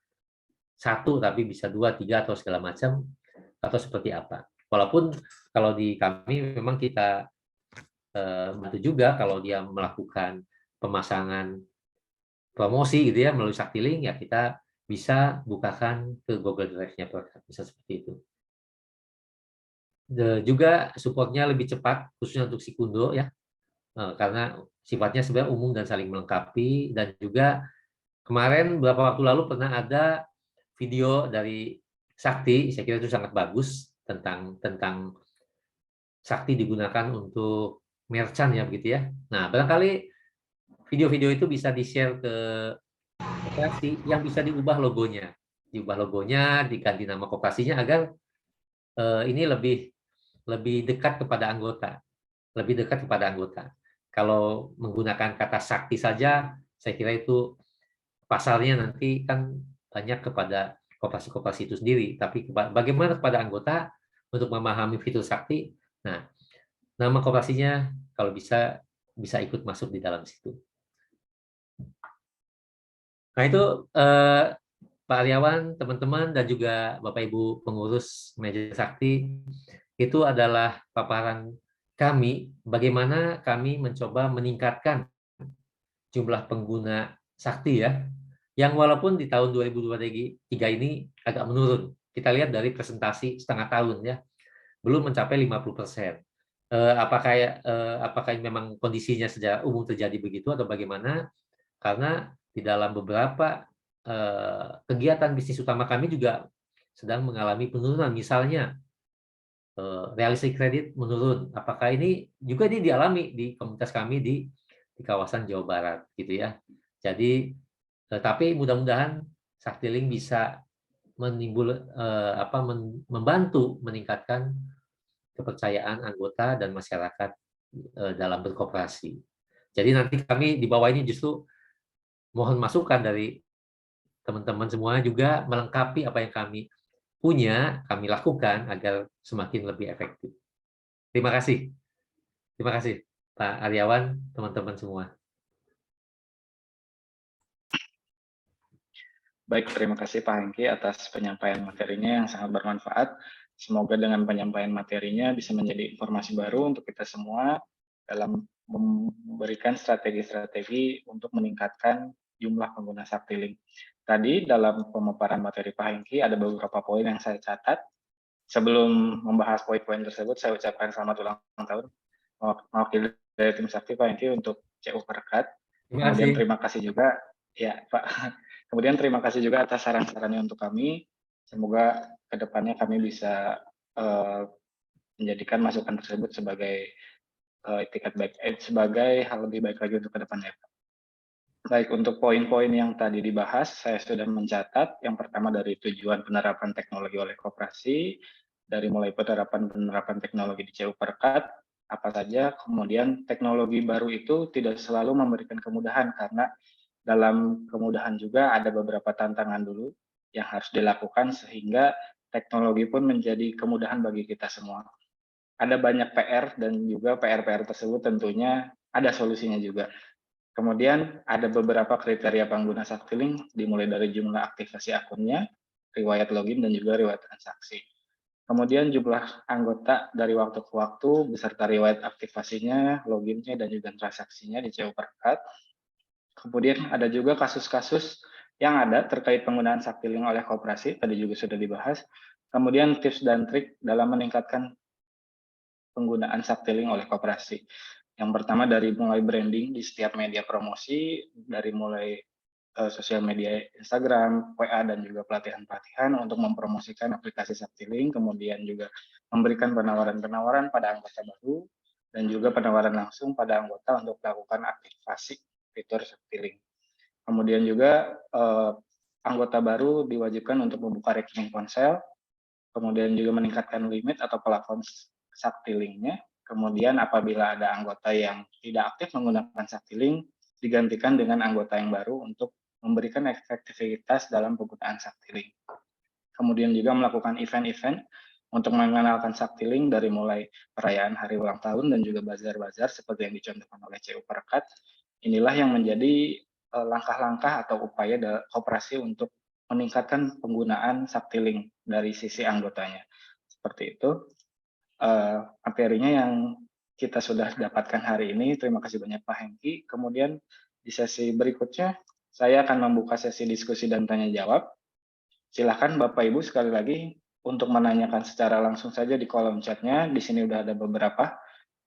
satu tapi bisa dua, tiga atau segala macam atau seperti apa. Walaupun kalau di kami memang kita bantu juga kalau dia melakukan pemasangan promosi gitu ya melalui Saktilink ya kita bisa bukakan ke Google Drive-nya bisa seperti itu. Juga supportnya lebih cepat khususnya untuk Sikundo ya karena sifatnya sebenarnya umum dan saling melengkapi. Dan juga kemarin beberapa waktu lalu pernah ada video dari Sakti, saya kira itu sangat bagus tentang Sakti digunakan untuk merchant ya begitu ya. Nah, barangkali video-video itu bisa di-share ke koperasi yang bisa diubah logonya. Diubah logonya, diganti nama koperasinya agar ini lebih lebih dekat kepada anggota. Lebih dekat kepada anggota. Kalau menggunakan kata sakti saja, saya kira itu pasarnya nanti kan banyak kepada koperasi-koperasi itu sendiri. Tapi bagaimana kepada anggota untuk memahami fitur sakti? Nah, nama koperasinya kalau bisa ikut masuk di dalam situ. Nah itu Pak Aryawan, teman-teman, dan juga Bapak Ibu pengurus Meja Sakti, itu adalah paparan kami bagaimana kami mencoba meningkatkan jumlah pengguna Sakti ya, yang walaupun di tahun 2023 ini agak menurun. Kita lihat dari presentasi setengah tahun ya, belum mencapai 50%. Apakah memang kondisinya secara umum terjadi begitu atau bagaimana? Karena di dalam beberapa kegiatan bisnis utama kami juga sedang mengalami penurunan. Misalnya realisasi kredit menurun. Apakah ini juga dialami di komunitas kami di kawasan Jawa Barat gitu ya. Jadi tapi mudah-mudahan Saktiling bisa membantu meningkatkan kepercayaan anggota dan masyarakat dalam berkooperasi. Jadi nanti kami di bawah ini justru mohon masukan dari teman-teman semua juga melengkapi apa yang kami punya, kami lakukan agar semakin lebih efektif. Terima kasih. Terima kasih. Pak Aryawan, teman-teman semua. Baik, terima kasih Pak Hengki atas penyampaian materinya yang sangat bermanfaat. Semoga dengan penyampaian materinya bisa menjadi informasi baru untuk kita semua dalam memberikan strategi-strategi untuk meningkatkan jumlah pengguna Saktiling. Tadi dalam pemaparan materi Pak Hengki ada beberapa poin yang saya catat. Sebelum membahas poin-poin tersebut, saya ucapkan selamat ulang tahun mewakili dari tim Sakti Pak Hengki untuk CU Perkat. Terima Kemudian kasih. terima kasih juga ya Pak. Kemudian terima kasih juga atas saran-sarannya untuk kami. Semoga kedepannya kami bisa menjadikan masukan tersebut sebagai etikat baik, sebagai hal lebih baik lagi untuk kedepannya. Baik, untuk poin-poin yang tadi dibahas, saya sudah mencatat. Yang pertama dari tujuan penerapan teknologi oleh koperasi, dari mulai penerapan teknologi di CU Perkat, apa saja, kemudian teknologi baru itu tidak selalu memberikan kemudahan, karena dalam kemudahan juga ada beberapa tantangan dulu yang harus dilakukan, sehingga teknologi pun menjadi kemudahan bagi kita semua. Ada banyak PR, dan juga PR-PR tersebut tentunya ada solusinya juga. Kemudian ada beberapa kriteria pengguna Saktiling, dimulai dari jumlah aktivasi akunnya, riwayat login, dan juga riwayat transaksi. Kemudian jumlah anggota dari waktu ke waktu, beserta riwayat aktivasinya, loginnya, dan juga transaksinya di CU Perkat. Kemudian ada juga kasus-kasus yang ada terkait penggunaan Saktiling oleh koperasi, tadi juga sudah dibahas. Kemudian tips dan trik dalam meningkatkan penggunaan Saktiling oleh koperasi. Yang pertama dari mulai branding di setiap media promosi, dari mulai sosial media Instagram, WA, dan juga pelatihan-pelatihan untuk mempromosikan aplikasi Saktiling, kemudian juga memberikan penawaran-penawaran pada anggota baru, dan juga penawaran langsung pada anggota untuk melakukan aktivasi fitur Saktiling. Kemudian juga anggota baru diwajibkan untuk membuka rekening ponsel, kemudian juga meningkatkan limit atau plafon Saktilingnya. Kemudian apabila ada anggota yang tidak aktif menggunakan Saktiling, digantikan dengan anggota yang baru untuk memberikan efektivitas dalam penggunaan Saktiling. Kemudian juga melakukan event-event untuk mengenalkan Saktiling dari mulai perayaan hari ulang tahun dan juga bazar-bazar seperti yang dicontohkan oleh CU Perkat. Inilah yang menjadi langkah-langkah atau upaya koperasi untuk meningkatkan penggunaan Saktiling dari sisi anggotanya. Seperti itu materinya yang kita sudah dapatkan hari ini. Terima kasih banyak Pak Hengki. Kemudian di sesi berikutnya, saya akan membuka sesi diskusi dan tanya jawab. Silakan Bapak Ibu sekali lagi untuk menanyakan secara langsung saja di kolom chatnya. Di sini sudah ada beberapa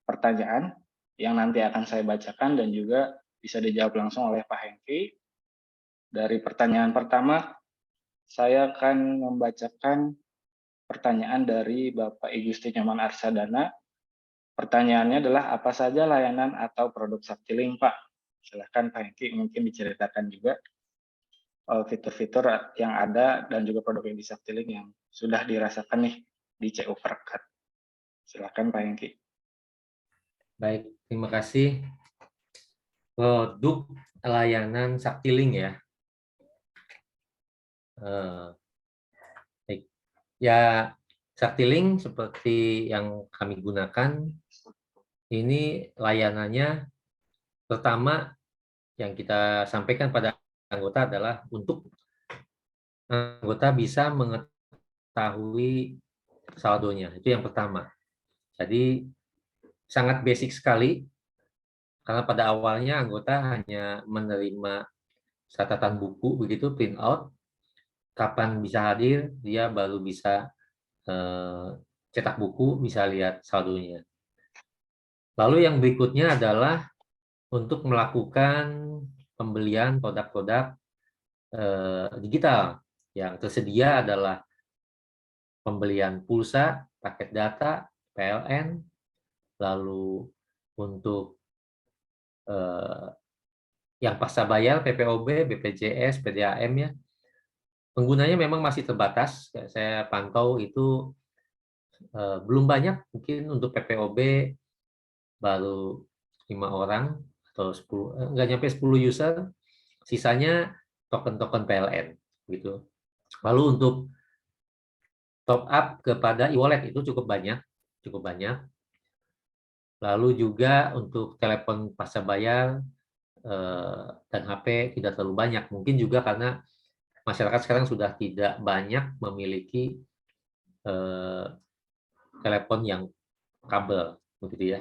pertanyaan yang nanti akan saya bacakan dan juga bisa dijawab langsung oleh Pak Hengki. Dari pertanyaan pertama, saya akan membacakan pertanyaan dari Bapak Igusti Nyoman Arsadana. Pertanyaannya adalah apa saja layanan atau produk Saktiling, Pak? Silakan Pak Hengki mungkin diceritakan juga fitur-fitur yang ada dan juga produk yang di Saktiling yang sudah dirasakan nih di CU Perkat. Silakan Pak Hengki. Baik, terima kasih. Produk layanan Saktiling ya. Baik. Ya, Saktiling seperti yang kami gunakan, ini layanannya pertama yang kita sampaikan pada anggota adalah untuk anggota bisa mengetahui saldonya. Itu yang pertama. Jadi sangat basic sekali, karena pada awalnya anggota hanya menerima catatan buku, begitu print out, kapan bisa hadir, dia baru bisa cetak buku, bisa lihat saldonya. Lalu yang berikutnya adalah untuk melakukan pembelian produk-produk digital. Yang tersedia adalah pembelian pulsa, paket data, PLN, lalu untuk yang pasca bayar, PPOB, BPJS, PDAM ya. Penggunanya memang masih terbatas. Saya pantau itu belum banyak, mungkin untuk PPOB baru 5 orang atau 10, nggak nyampe 10 user, sisanya token-token PLN gitu. Lalu untuk top up kepada e-wallet itu cukup banyak. Lalu juga untuk telepon pasca bayar dan HP tidak terlalu banyak. Mungkin juga karena masyarakat sekarang sudah tidak banyak memiliki eh, telepon yang kabel, begitu ya,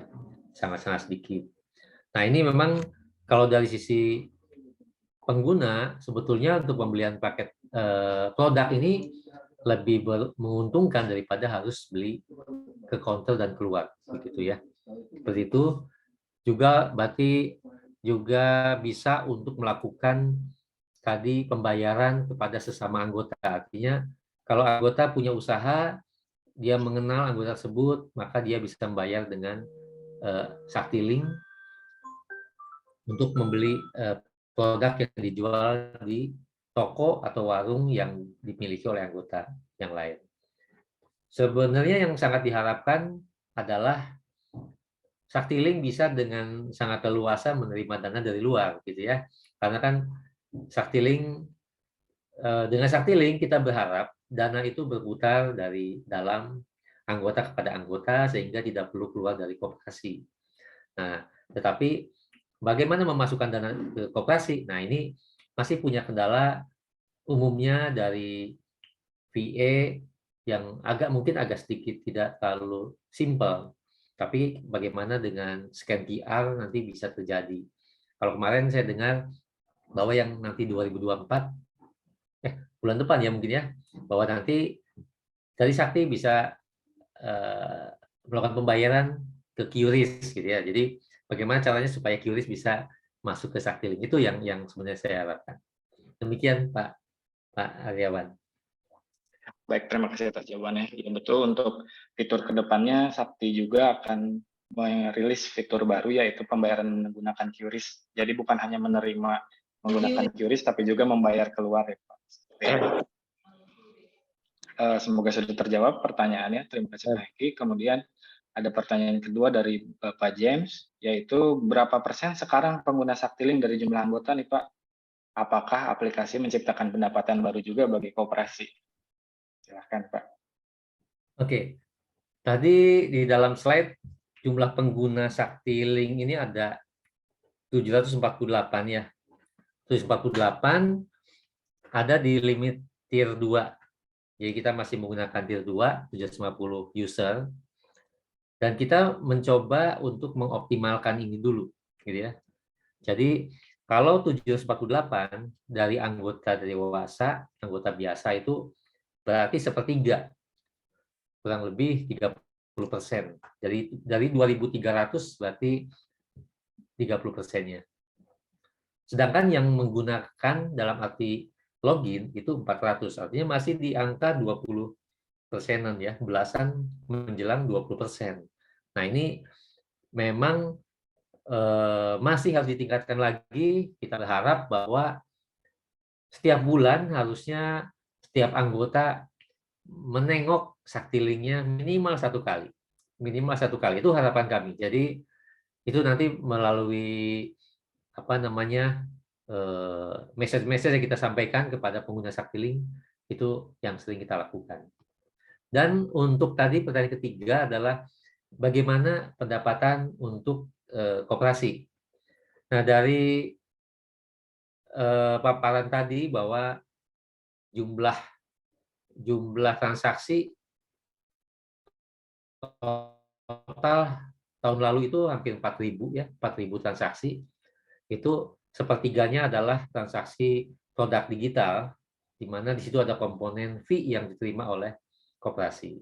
sangat-sangat sedikit. Nah ini memang kalau dari sisi pengguna sebetulnya untuk pembelian paket produk ini lebih menguntungkan daripada harus beli ke counter dan keluar, begitu ya. Seperti itu juga berarti juga bisa untuk melakukan tadi pembayaran kepada sesama anggota. Artinya kalau anggota punya usaha, dia mengenal anggota tersebut, maka dia bisa membayar dengan Saktiling untuk membeli produk yang dijual di toko atau warung yang dimiliki oleh anggota yang lain. Sebenarnya yang sangat diharapkan adalah Saktiling bisa dengan sangat leluasa menerima dana dari luar, gitu ya. Karena kan Saktiling dengan Saktiling kita berharap dana itu berputar dari dalam anggota kepada anggota sehingga tidak perlu keluar dari koperasi. Nah, tetapi bagaimana memasukkan dana ke koperasi? Nah, ini masih punya kendala umumnya dari VA yang mungkin agak sedikit tidak terlalu simpel. Tapi bagaimana dengan scan QR nanti bisa terjadi. Kalau kemarin saya dengar bahwa yang nanti 2024, bulan depan ya mungkin ya, bahwa nanti dari Sakti bisa eh, melakukan pembayaran ke QRIS gitu ya. Jadi bagaimana caranya supaya QRIS bisa masuk ke Saktiling itu yang sebenarnya saya harapkan. Demikian Pak Aryawan. Baik, terima kasih atas jawabannya. Ya, betul, untuk fitur kedepannya Sakti juga akan merilis fitur baru yaitu pembayaran menggunakan QRIS. Jadi bukan hanya menerima menggunakan QRIS tapi juga membayar keluar ya Pak. Semoga sudah terjawab pertanyaannya. Terima kasih Pak Heki. Kemudian ada pertanyaan kedua dari Pak James, yaitu berapa persen sekarang pengguna Saktiling dari jumlah anggota nih Pak? Apakah aplikasi menciptakan pendapatan baru juga bagi koperasi? Silahkan Pak. Oke, tadi di dalam slide jumlah pengguna Saktiling ini ada 748 ya. 748 ada di limit tier 2. Jadi kita masih menggunakan tier 2, 750 user. Dan kita mencoba untuk mengoptimalkan ini dulu, gitu ya. Jadi kalau 748 dari anggota dewasa, anggota biasa itu berarti sepertiga, kurang lebih 30%. Jadi dari 2.300 berarti 30%-nya. Sedangkan yang menggunakan dalam arti login itu 400, artinya masih di angka 20%-an ya, belasan menjelang 20%. Nah ini memang masih harus ditingkatkan lagi. Kita berharap bahwa setiap bulan harusnya setiap anggota menengok Saktilingnya minimal 1 kali. Minimal 1 kali, itu harapan kami. Jadi itu nanti melalui apa namanya message-message yang kita sampaikan kepada pengguna Saktiling itu yang sering kita lakukan. Dan untuk tadi pertanyaan ketiga adalah bagaimana pendapatan untuk koperasi. Nah dari paparan tadi bahwa jumlah transaksi total tahun lalu itu hampir 4.000 ya, 4.000 transaksi. Itu sepertiganya adalah transaksi produk digital, di mana di situ ada komponen fee yang diterima oleh koperasi.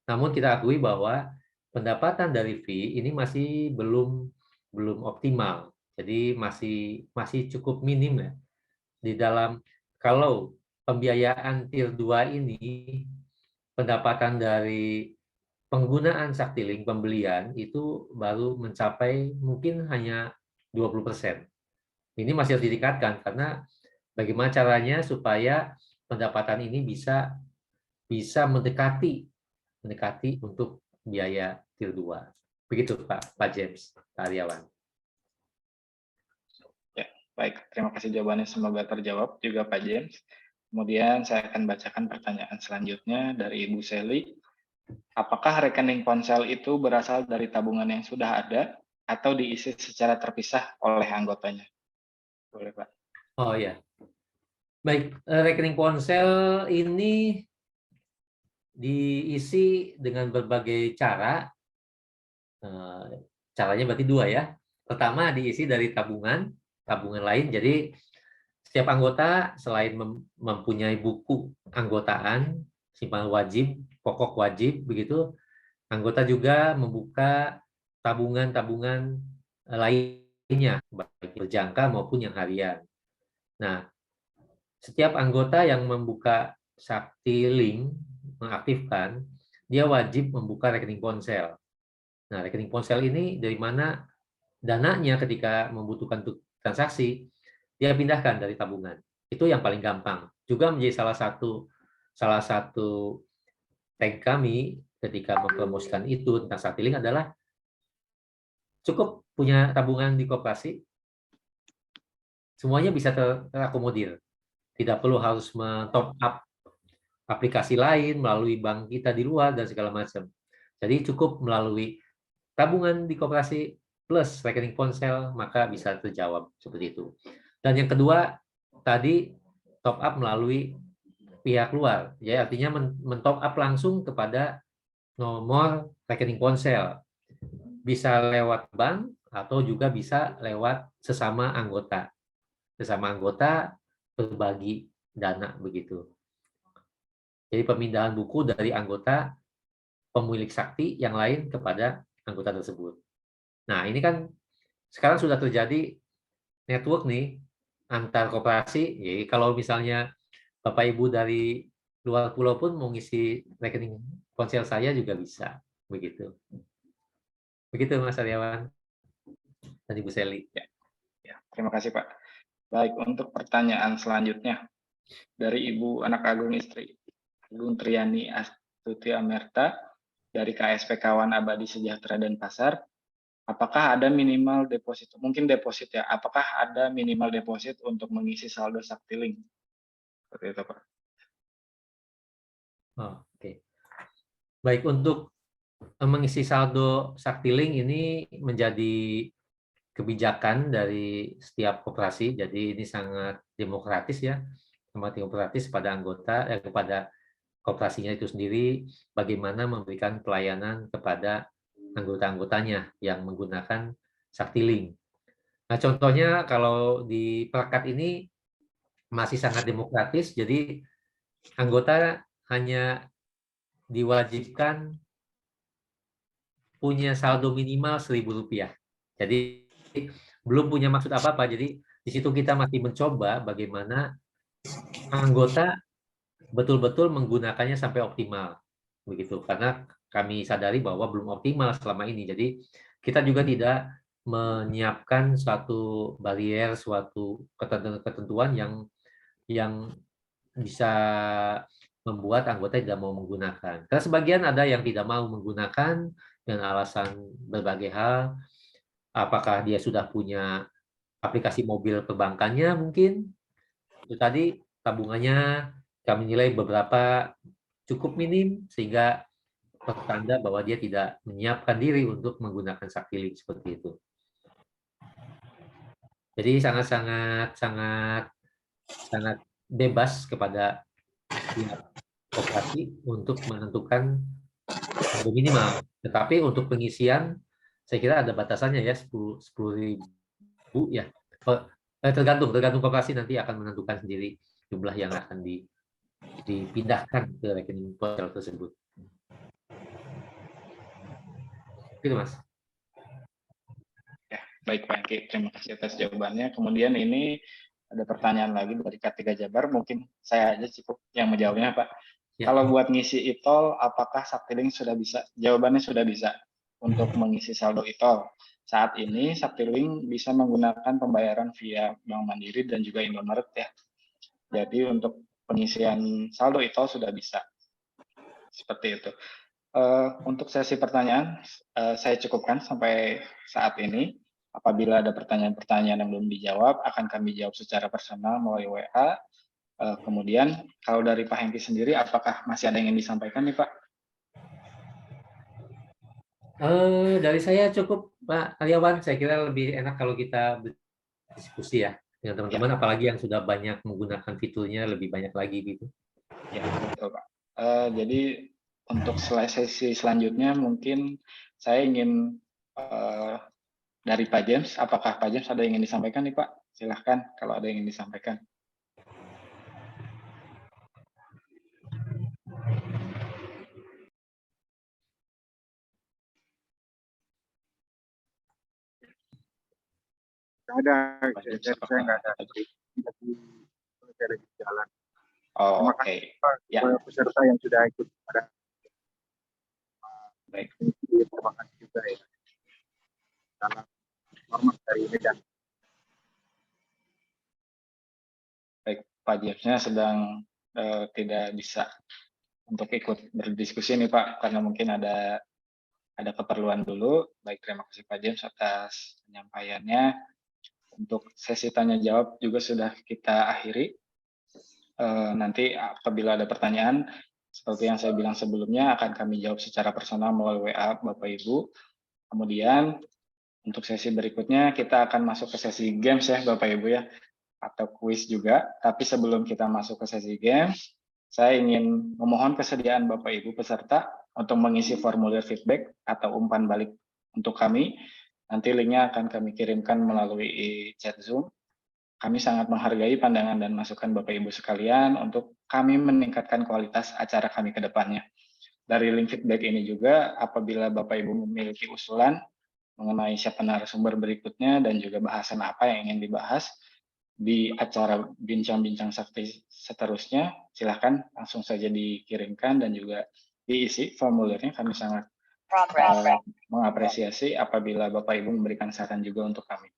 Namun kita akui bahwa pendapatan dari fee ini masih belum optimal. Jadi masih cukup minim ya. Di dalam kalau pembiayaan tier 2 ini pendapatan dari penggunaan Saktiling pembelian itu baru mencapai mungkin hanya 20%. Ini masih harus ditingkatkan karena bagaimana caranya supaya pendapatan ini bisa mendekati untuk biaya tier 2. Begitu Pak James, Pak Aryawan. Ya, baik. Terima kasih jawabannya. Semoga terjawab juga Pak James. Kemudian saya akan bacakan pertanyaan selanjutnya dari Ibu Seli. apakah rekening ponsel itu berasal dari tabungan yang sudah ada atau diisi secara terpisah oleh anggotanya? Boleh, Pak. Oh ya, baik. Rekening ponsel ini diisi dengan berbagai cara. Caranya berarti dua ya. Pertama diisi dari tabungan lain. Jadi setiap anggota selain mempunyai buku anggotaan, simpanan wajib, pokok wajib, begitu, anggota juga membuka tabungan-tabungan lainnya, baik berjangka maupun yang harian. Nah, setiap anggota yang membuka Sakti Link, mengaktifkan, dia wajib membuka rekening ponsel. Nah, rekening ponsel ini dari mana dananya ketika membutuhkan transaksi, dia pindahkan dari tabungan. Itu yang paling gampang. Juga menjadi salah satu tag kami ketika mempromosikan itu tentang Saktiling adalah cukup punya tabungan di koperasi, semuanya bisa terakomodir. Tidak perlu harus men-top up aplikasi lain melalui bank kita di luar dan segala macam. Jadi cukup melalui tabungan di koperasi plus rekening ponsel, maka bisa terjawab seperti itu. Dan yang kedua, tadi top up melalui pihak luar, ya artinya men-top up langsung kepada nomor rekening ponsel. Bisa lewat bank atau juga bisa lewat sesama anggota. Sesama anggota berbagi dana begitu. Jadi pemindahan buku dari anggota pemilik sakti yang lain kepada anggota tersebut. Nah, ini kan sekarang sudah terjadi network nih antar koperasi. Jadi kalau misalnya Bapak Ibu dari luar pulau pun mau ngisi rekening ponsel saya juga bisa, begitu. Begitu Mas Aryawan dan Ibu Seli. Ya, terima kasih Pak. Baik, untuk pertanyaan selanjutnya dari Ibu Anak Agung Istri Agung Triani Astuti Amerta dari KSP Kawan Abadi Sejahtera Denpasar. Apakah ada minimal deposit, mungkin deposit ya, apakah ada minimal deposit untuk mengisi saldo Saktiling? Seperti itu, Pak. Oh, oke. Baik, untuk mengisi saldo Saktiling ini menjadi kebijakan dari setiap koperasi, jadi ini sangat demokratis ya, sangat demokratis pada anggota, kepada koperasinya itu sendiri, bagaimana memberikan pelayanan kepada anggota-anggotanya yang menggunakan Saktiling. Nah, contohnya kalau di Pelekat ini masih sangat demokratis, jadi anggota hanya diwajibkan punya saldo minimal Rp1.000. Jadi belum punya maksud apa-apa. Jadi di situ kita masih mencoba bagaimana anggota betul-betul menggunakannya sampai optimal. Begitu. Karena kami sadari bahwa belum optimal selama ini. Jadi kita juga tidak menyiapkan suatu barier, suatu ketentuan yang bisa membuat anggota tidak mau menggunakan. Karena sebagian ada yang tidak mau menggunakan dengan alasan berbagai hal, apakah dia sudah punya aplikasi mobil perbankannya mungkin, itu tadi tabungannya kami nilai beberapa cukup minim, sehingga pertanda bahwa dia tidak menyiapkan diri untuk menggunakan Saktiling seperti itu. Jadi sangat bebas kepada pihak koperasi untuk menentukan saldo minimal. Tetapi untuk pengisian saya kira ada batasannya ya, 10.000 ya. Tergantung koperasi nanti akan menentukan sendiri jumlah yang akan dipindahkan ke rekening ponsel tersebut. Gitu Mas. Ya, baik Pak Engki, terima kasih atas jawabannya. Kemudian ini ada pertanyaan lagi dari K3 Jabar, mungkin saya aja cukup yang menjawabnya Pak. Ya. Kalau buat ngisi e-tol, apakah Saktiling sudah bisa? Jawabannya sudah bisa untuk mengisi saldo e-tol. Saat ini Saktiling bisa menggunakan pembayaran via Bank Mandiri dan juga Indomaret ya. Jadi untuk pengisian saldo e-tol sudah bisa. Seperti itu. Untuk sesi pertanyaan, saya cukupkan sampai saat ini. Apabila ada pertanyaan-pertanyaan yang belum dijawab, akan kami jawab secara personal melalui WA. Kemudian, kalau dari Pak Hengki sendiri, apakah masih ada yang ingin disampaikan nih Pak? Dari saya cukup, Pak Aryawan. Saya kira lebih enak kalau kita berdiskusi ya dengan Ya, teman-teman, apalagi yang sudah banyak menggunakan fiturnya lebih banyak lagi gitu. ya betul Pak. Jadi untuk sesi selanjutnya mungkin saya ingin dari Pak James, apakah Pak James ada yang ingin disampaikan nih Pak? Silahkan kalau ada yang ingin disampaikan. Nggak ada, Pak James, saya nggak ada. apakah Jadi saya lagi jalan. Oh, Terima oke. kasih Pak Ya, kepada peserta yang sudah ikut pada baik. ini. Terima kasih juga ya. Salam hormat dari Medan. Baik, Pak Jamesnya sedang tidak bisa untuk ikut berdiskusi nih Pak, karena mungkin ada keperluan dulu. Baik, terima kasih Pak James atas penyampaiannya. Untuk sesi tanya jawab juga sudah kita akhiri. Nanti apabila ada pertanyaan, seperti yang saya bilang sebelumnya, akan kami jawab secara personal melalui WA Bapak Ibu. Kemudian untuk sesi berikutnya kita akan masuk ke sesi games ya Bapak Ibu ya, atau kuis juga. Tapi sebelum kita masuk ke sesi games, saya ingin memohon kesediaan Bapak Ibu peserta untuk mengisi formulir feedback atau umpan balik untuk kami. Nanti linknya akan kami kirimkan melalui chat Zoom. Kami sangat menghargai pandangan dan masukan Bapak Ibu sekalian untuk kami meningkatkan kualitas acara kami ke depannya. Dari link feedback ini juga, apabila Bapak Ibu memiliki usulan mengenai siapa narasumber berikutnya dan juga bahasan apa yang ingin dibahas di acara bincang-bincang sakti seterusnya, silakan langsung saja dikirimkan dan juga diisi formulirnya. Kami sangat mengapresiasi apabila Bapak Ibu memberikan saran juga untuk kami.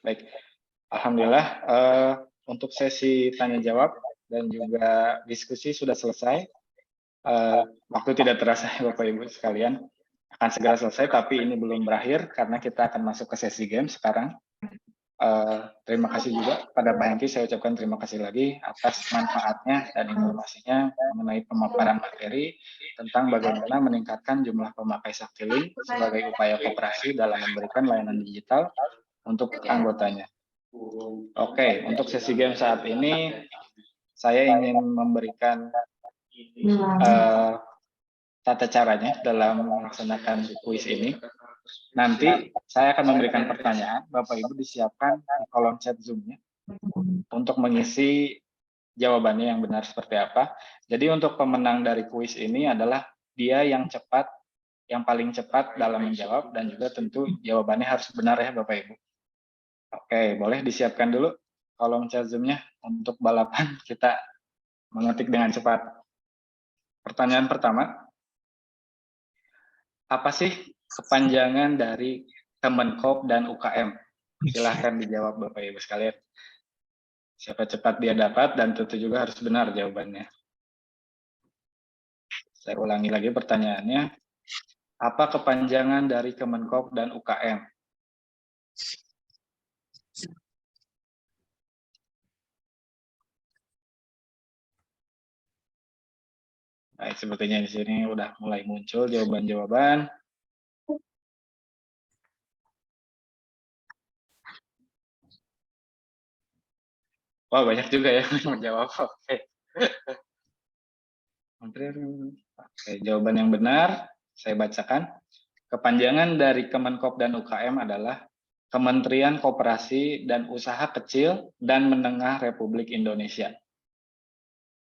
Baik, alhamdulillah untuk sesi tanya jawab dan juga diskusi sudah selesai. Waktu tidak terasa Bapak Ibu sekalian, akan segera selesai, tapi ini belum berakhir karena kita akan masuk ke sesi game sekarang. Terima kasih juga pada Pak Hengki, saya ucapkan terima kasih lagi atas manfaatnya dan informasinya mengenai pemaparan materi tentang bagaimana meningkatkan jumlah pemakai Saktiling sebagai upaya koperasi dalam memberikan layanan digital untuk anggotanya. Oke, untuk sesi game saat ini saya ingin memberikan tata caranya dalam melaksanakan kuis ini. Nanti saya akan memberikan pertanyaan, Bapak Ibu disiapkan di kolom chat Zoom-nya untuk mengisi jawabannya yang benar seperti apa. Jadi untuk pemenang dari kuis ini adalah dia yang cepat, yang paling cepat dalam menjawab, dan juga tentu jawabannya harus benar ya Bapak Ibu. Oke, boleh disiapkan dulu kolom chat Zoom-nya untuk balapan kita mengetik dengan cepat. Pertanyaan pertama, apa sih kepanjangan dari Kemenkop dan UKM? Silahkan dijawab Bapak Ibu sekalian. Siapa cepat dia dapat dan tentu juga harus benar jawabannya. Saya ulangi lagi pertanyaannya. Apa kepanjangan dari Kemenkop dan UKM? Baik, sepertinya di sini udah mulai muncul jawaban-jawaban. Wah, banyak juga ya yang menjawab. Oke. Oke, jawaban yang benar saya bacakan. Kepanjangan dari Kemenkop dan UKM adalah Kementerian Koperasi dan Usaha Kecil dan Menengah Republik Indonesia.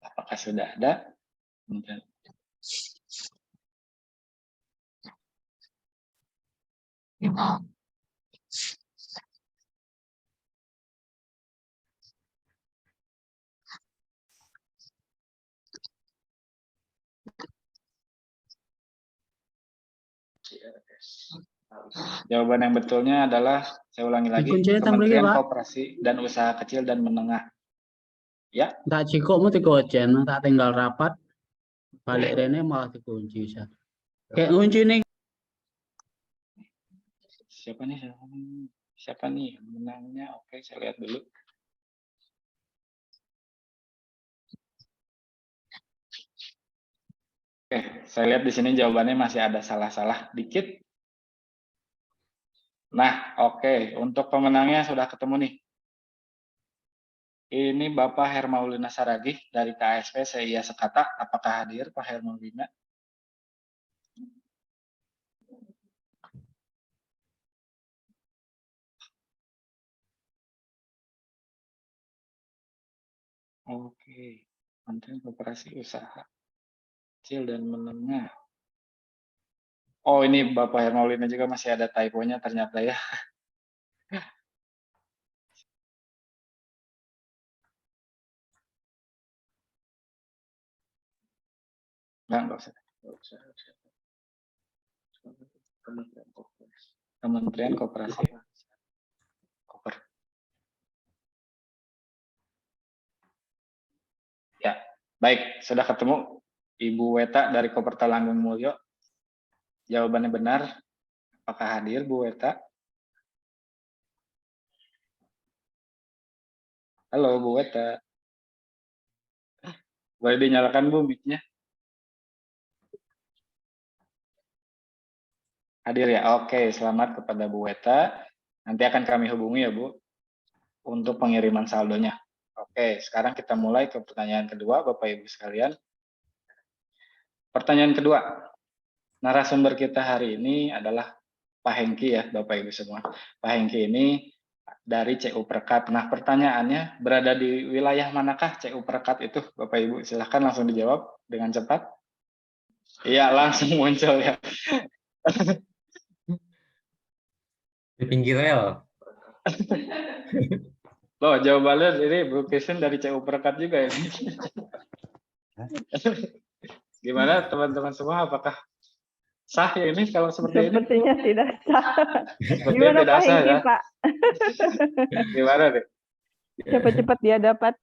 Apakah sudah ada? Jawaban yang betulnya adalah, saya ulangi lagi, Kementerian Koperasi dan Usaha Kecil dan Menengah. Ya. Tak cikok mau digocen, tak tinggal rapat, balik rene malah dikunci. Kayak kunci nih. Siapa nih? Siapa nih menangnya? Oke, saya lihat dulu. Oke, saya lihat di sini jawabannya masih ada salah-salah dikit. Nah, oke, untuk pemenangnya sudah ketemu nih. Ini Bapak Hermaulina Saragih dari KSP SIA Sekata. Apakah hadir Pak Hermaulina? Oke, Kementerian Koperasi Usaha Kecil dan Menengah. Oh, ini Bapak Hermaulina juga masih ada typo-nya ternyata ya. Nggak usah. Kementerian Koperasi. Koper. Ya, baik. Sudah ketemu Ibu Weta dari Koperta Langgeng Mulyo. Jawabannya benar. Apakah hadir Bu Weta? Halo Bu Weta. Boleh dinyalakan Bu mic-nya? Hadir ya? Oke, selamat kepada Bu Weta. Nanti akan kami hubungi ya Bu untuk pengiriman saldonya. Oke, sekarang kita mulai ke pertanyaan kedua Bapak Ibu sekalian. Pertanyaan kedua. Narasumber kita hari ini adalah Pak Hengki ya Bapak Ibu semua. Pak Hengki ini dari CU Perkat. Nah, pertanyaannya berada di wilayah manakah CU Perkat itu Bapak Ibu? Silahkan langsung dijawab dengan cepat. Iya, langsung muncul ya. Di pinggir rel. Loh, jawabannya ini Bu Christine dari CU Perkat juga ya. Gimana teman-teman semua, apakah sah ya ini kalau seperti ini? Sepertinya tidak sah. Sepertinya Gimana tidak Pak sah Hengki, ya. Pak? Gimana nih? Cepat-cepat dia dapat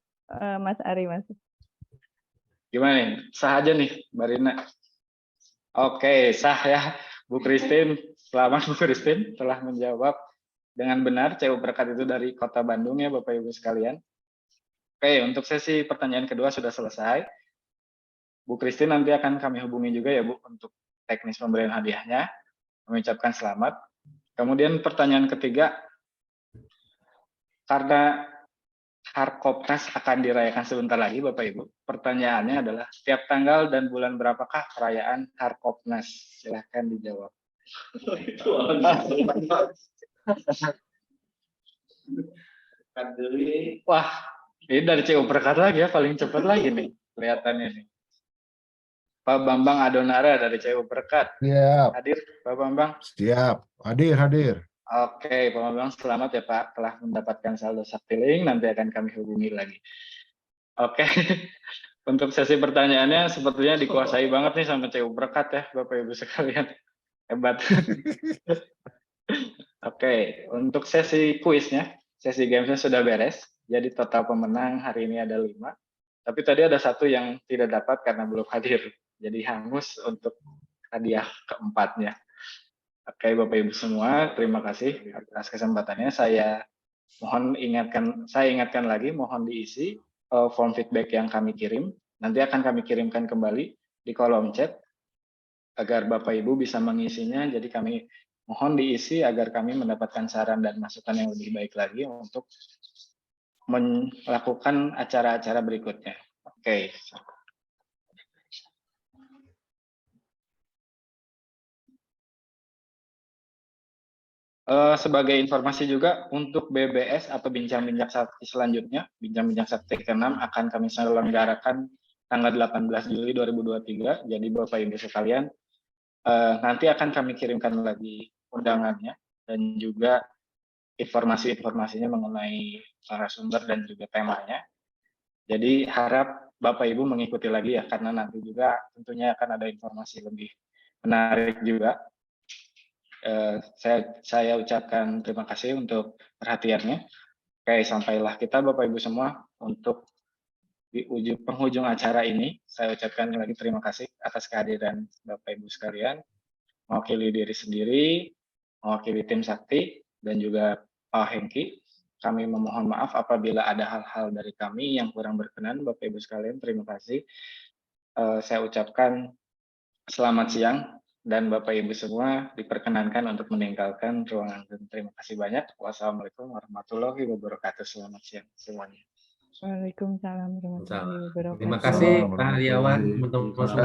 Mas Ari masuk. Gimana nih? Sah aja nih, Mbak Rina. Oke, sah ya. Bu Christine, selamat Bu Christine telah menjawab dengan benar. CU Perkat itu dari Kota Bandung ya Bapak Ibu sekalian. Oke, untuk sesi pertanyaan kedua sudah selesai. Bu Christine nanti akan kami hubungi juga ya Bu untuk teknis pemberian hadiahnya. Mengucapkan selamat. Kemudian pertanyaan ketiga, karena Harkopnas akan dirayakan sebentar lagi Bapak Ibu. Pertanyaannya adalah setiap tanggal dan bulan berapakah perayaan Harkopnas? Silahkan dijawab. Wah, ini dari CU Perkat lagi ya, paling cepat lagi nih kelihatannya nih. Pak Bambang Adonara dari CU Perkat. Siap, Hadir Pak Bambang? siap. Hadir. Oke, Pak Bambang selamat ya Pak telah mendapatkan saldo Saktiling, nanti akan kami hubungi lagi. Oke, untuk sesi pertanyaannya sepertinya dikuasai banget nih sama CU Perkat ya Bapak Ibu sekalian. Hebat. Oke, untuk sesi kuisnya, sesi gamesnya sudah beres. Jadi total pemenang hari ini ada 5. Tapi tadi ada satu yang tidak dapat karena belum hadir. Jadi hangus untuk hadiah keempatnya. Oke, Bapak Ibu semua, terima kasih atas kesempatannya. Saya ingatkan lagi, mohon diisi form feedback yang kami kirim. Nanti akan kami kirimkan kembali di kolom chat agar Bapak Ibu bisa mengisinya. Jadi kami mohon diisi agar kami mendapatkan saran dan masukan yang lebih baik lagi untuk melakukan acara-acara berikutnya. Oke. Sebagai informasi juga untuk BBS atau bincang-bincang sakti selanjutnya, bincang-bincang sakti ke-6 akan kami selenggarakan tanggal 18 Juli 2023. Jadi Bapak Ibu sekalian, nanti akan kami kirimkan lagi undangannya dan juga informasi-informasinya mengenai narasumber dan juga temanya. Jadi harap Bapak Ibu mengikuti lagi ya, karena nanti juga tentunya akan ada informasi lebih menarik juga. Saya ucapkan terima kasih untuk perhatiannya. Oke, sampailah kita Bapak Ibu semua untuk di penghujung acara ini. Saya ucapkan lagi terima kasih atas kehadiran Bapak Ibu sekalian, mewakili diri sendiri, mewakili tim Sakti, dan juga Pak Hengki. Kami memohon maaf apabila ada hal-hal dari kami yang kurang berkenan, Bapak Ibu sekalian. Terima kasih. Saya ucapkan Selamat siang dan Bapak Ibu semua diperkenankan untuk meninggalkan ruangan. Terima kasih banyak. Wassalamualaikum warahmatullahi wabarakatuh. Selamat siang semuanya. Waalaikumsalam warahmatullahi wabarakatuh. Terima kasih Pak Aryawan, Waalaikumsalam. teman-teman semua.